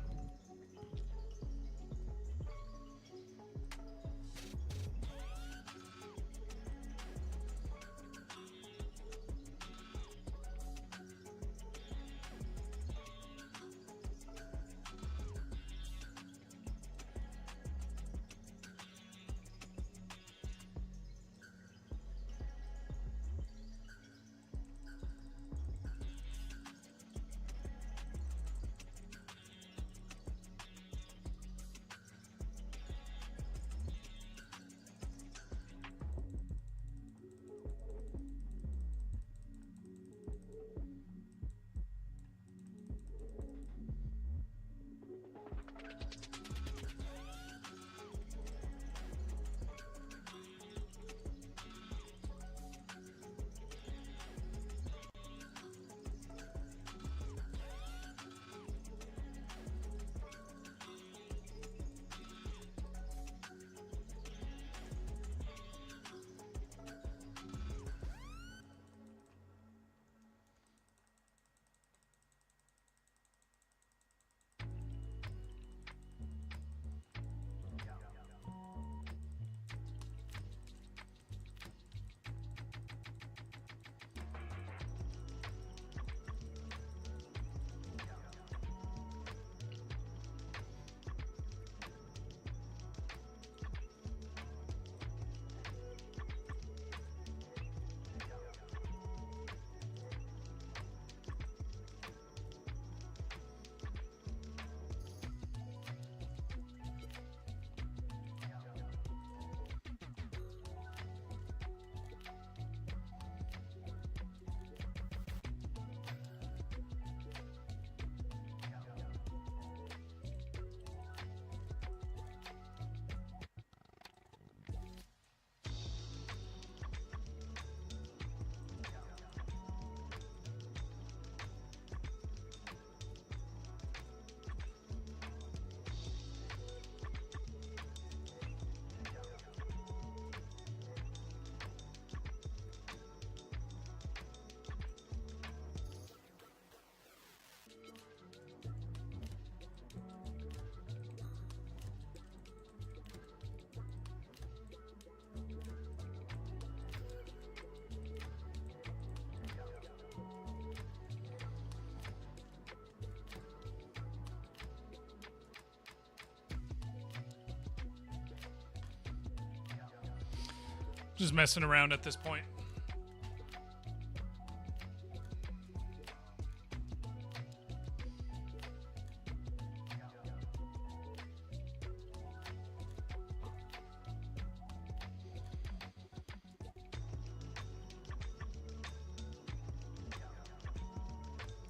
Just messing around at this point.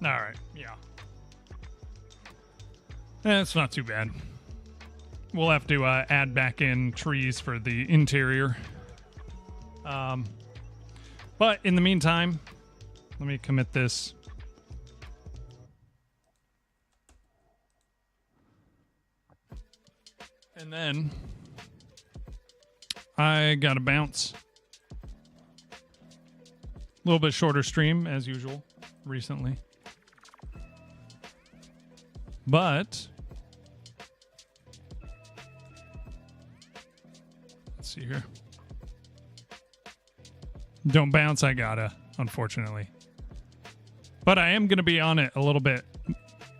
All right, yeah. It's not too bad. We'll have to add back in trees for the interior. But in the meantime, let me commit this. And then I gotta bounce. A little bit shorter stream as usual recently. But let's see here. Don't bounce, I gotta, unfortunately. But I am going to be on it a little bit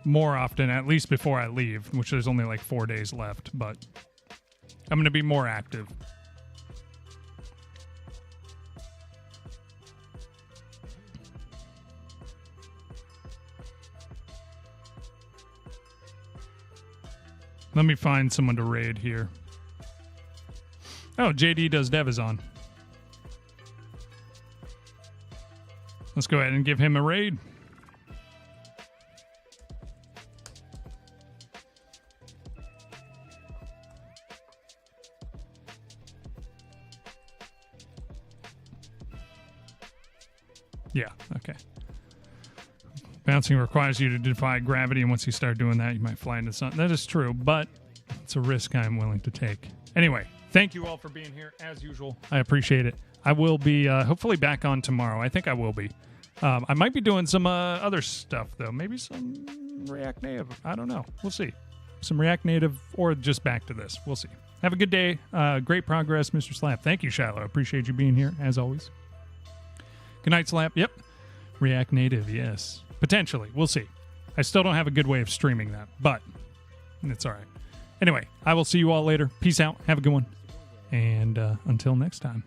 more often, at least before I leave, which there's only like 4 days left, but I'm going to be more active. Let me find someone to raid here. Oh, JD Does Dev is on. Let's go ahead and give him a raid. Yeah, okay. Bouncing requires you to defy gravity, and once you start doing that, you might fly into something. That is true, but it's a risk I'm willing to take. Anyway, thank you all for being here, as usual. I appreciate it. I will be hopefully back on tomorrow. I think I will be. I might be doing some other stuff, though. Maybe some React Native. I don't know. We'll see. Some React Native or just back to this. We'll see. Have a good day. Great progress, Mr. Slap. Thank you, Shiloh. Appreciate you being here, as always. Good night, Slap. Yep. React Native, yes. Potentially. We'll see. I still don't have a good way of streaming that, but it's all right. Anyway, I will see you all later. Peace out. Have a good one. And until next time.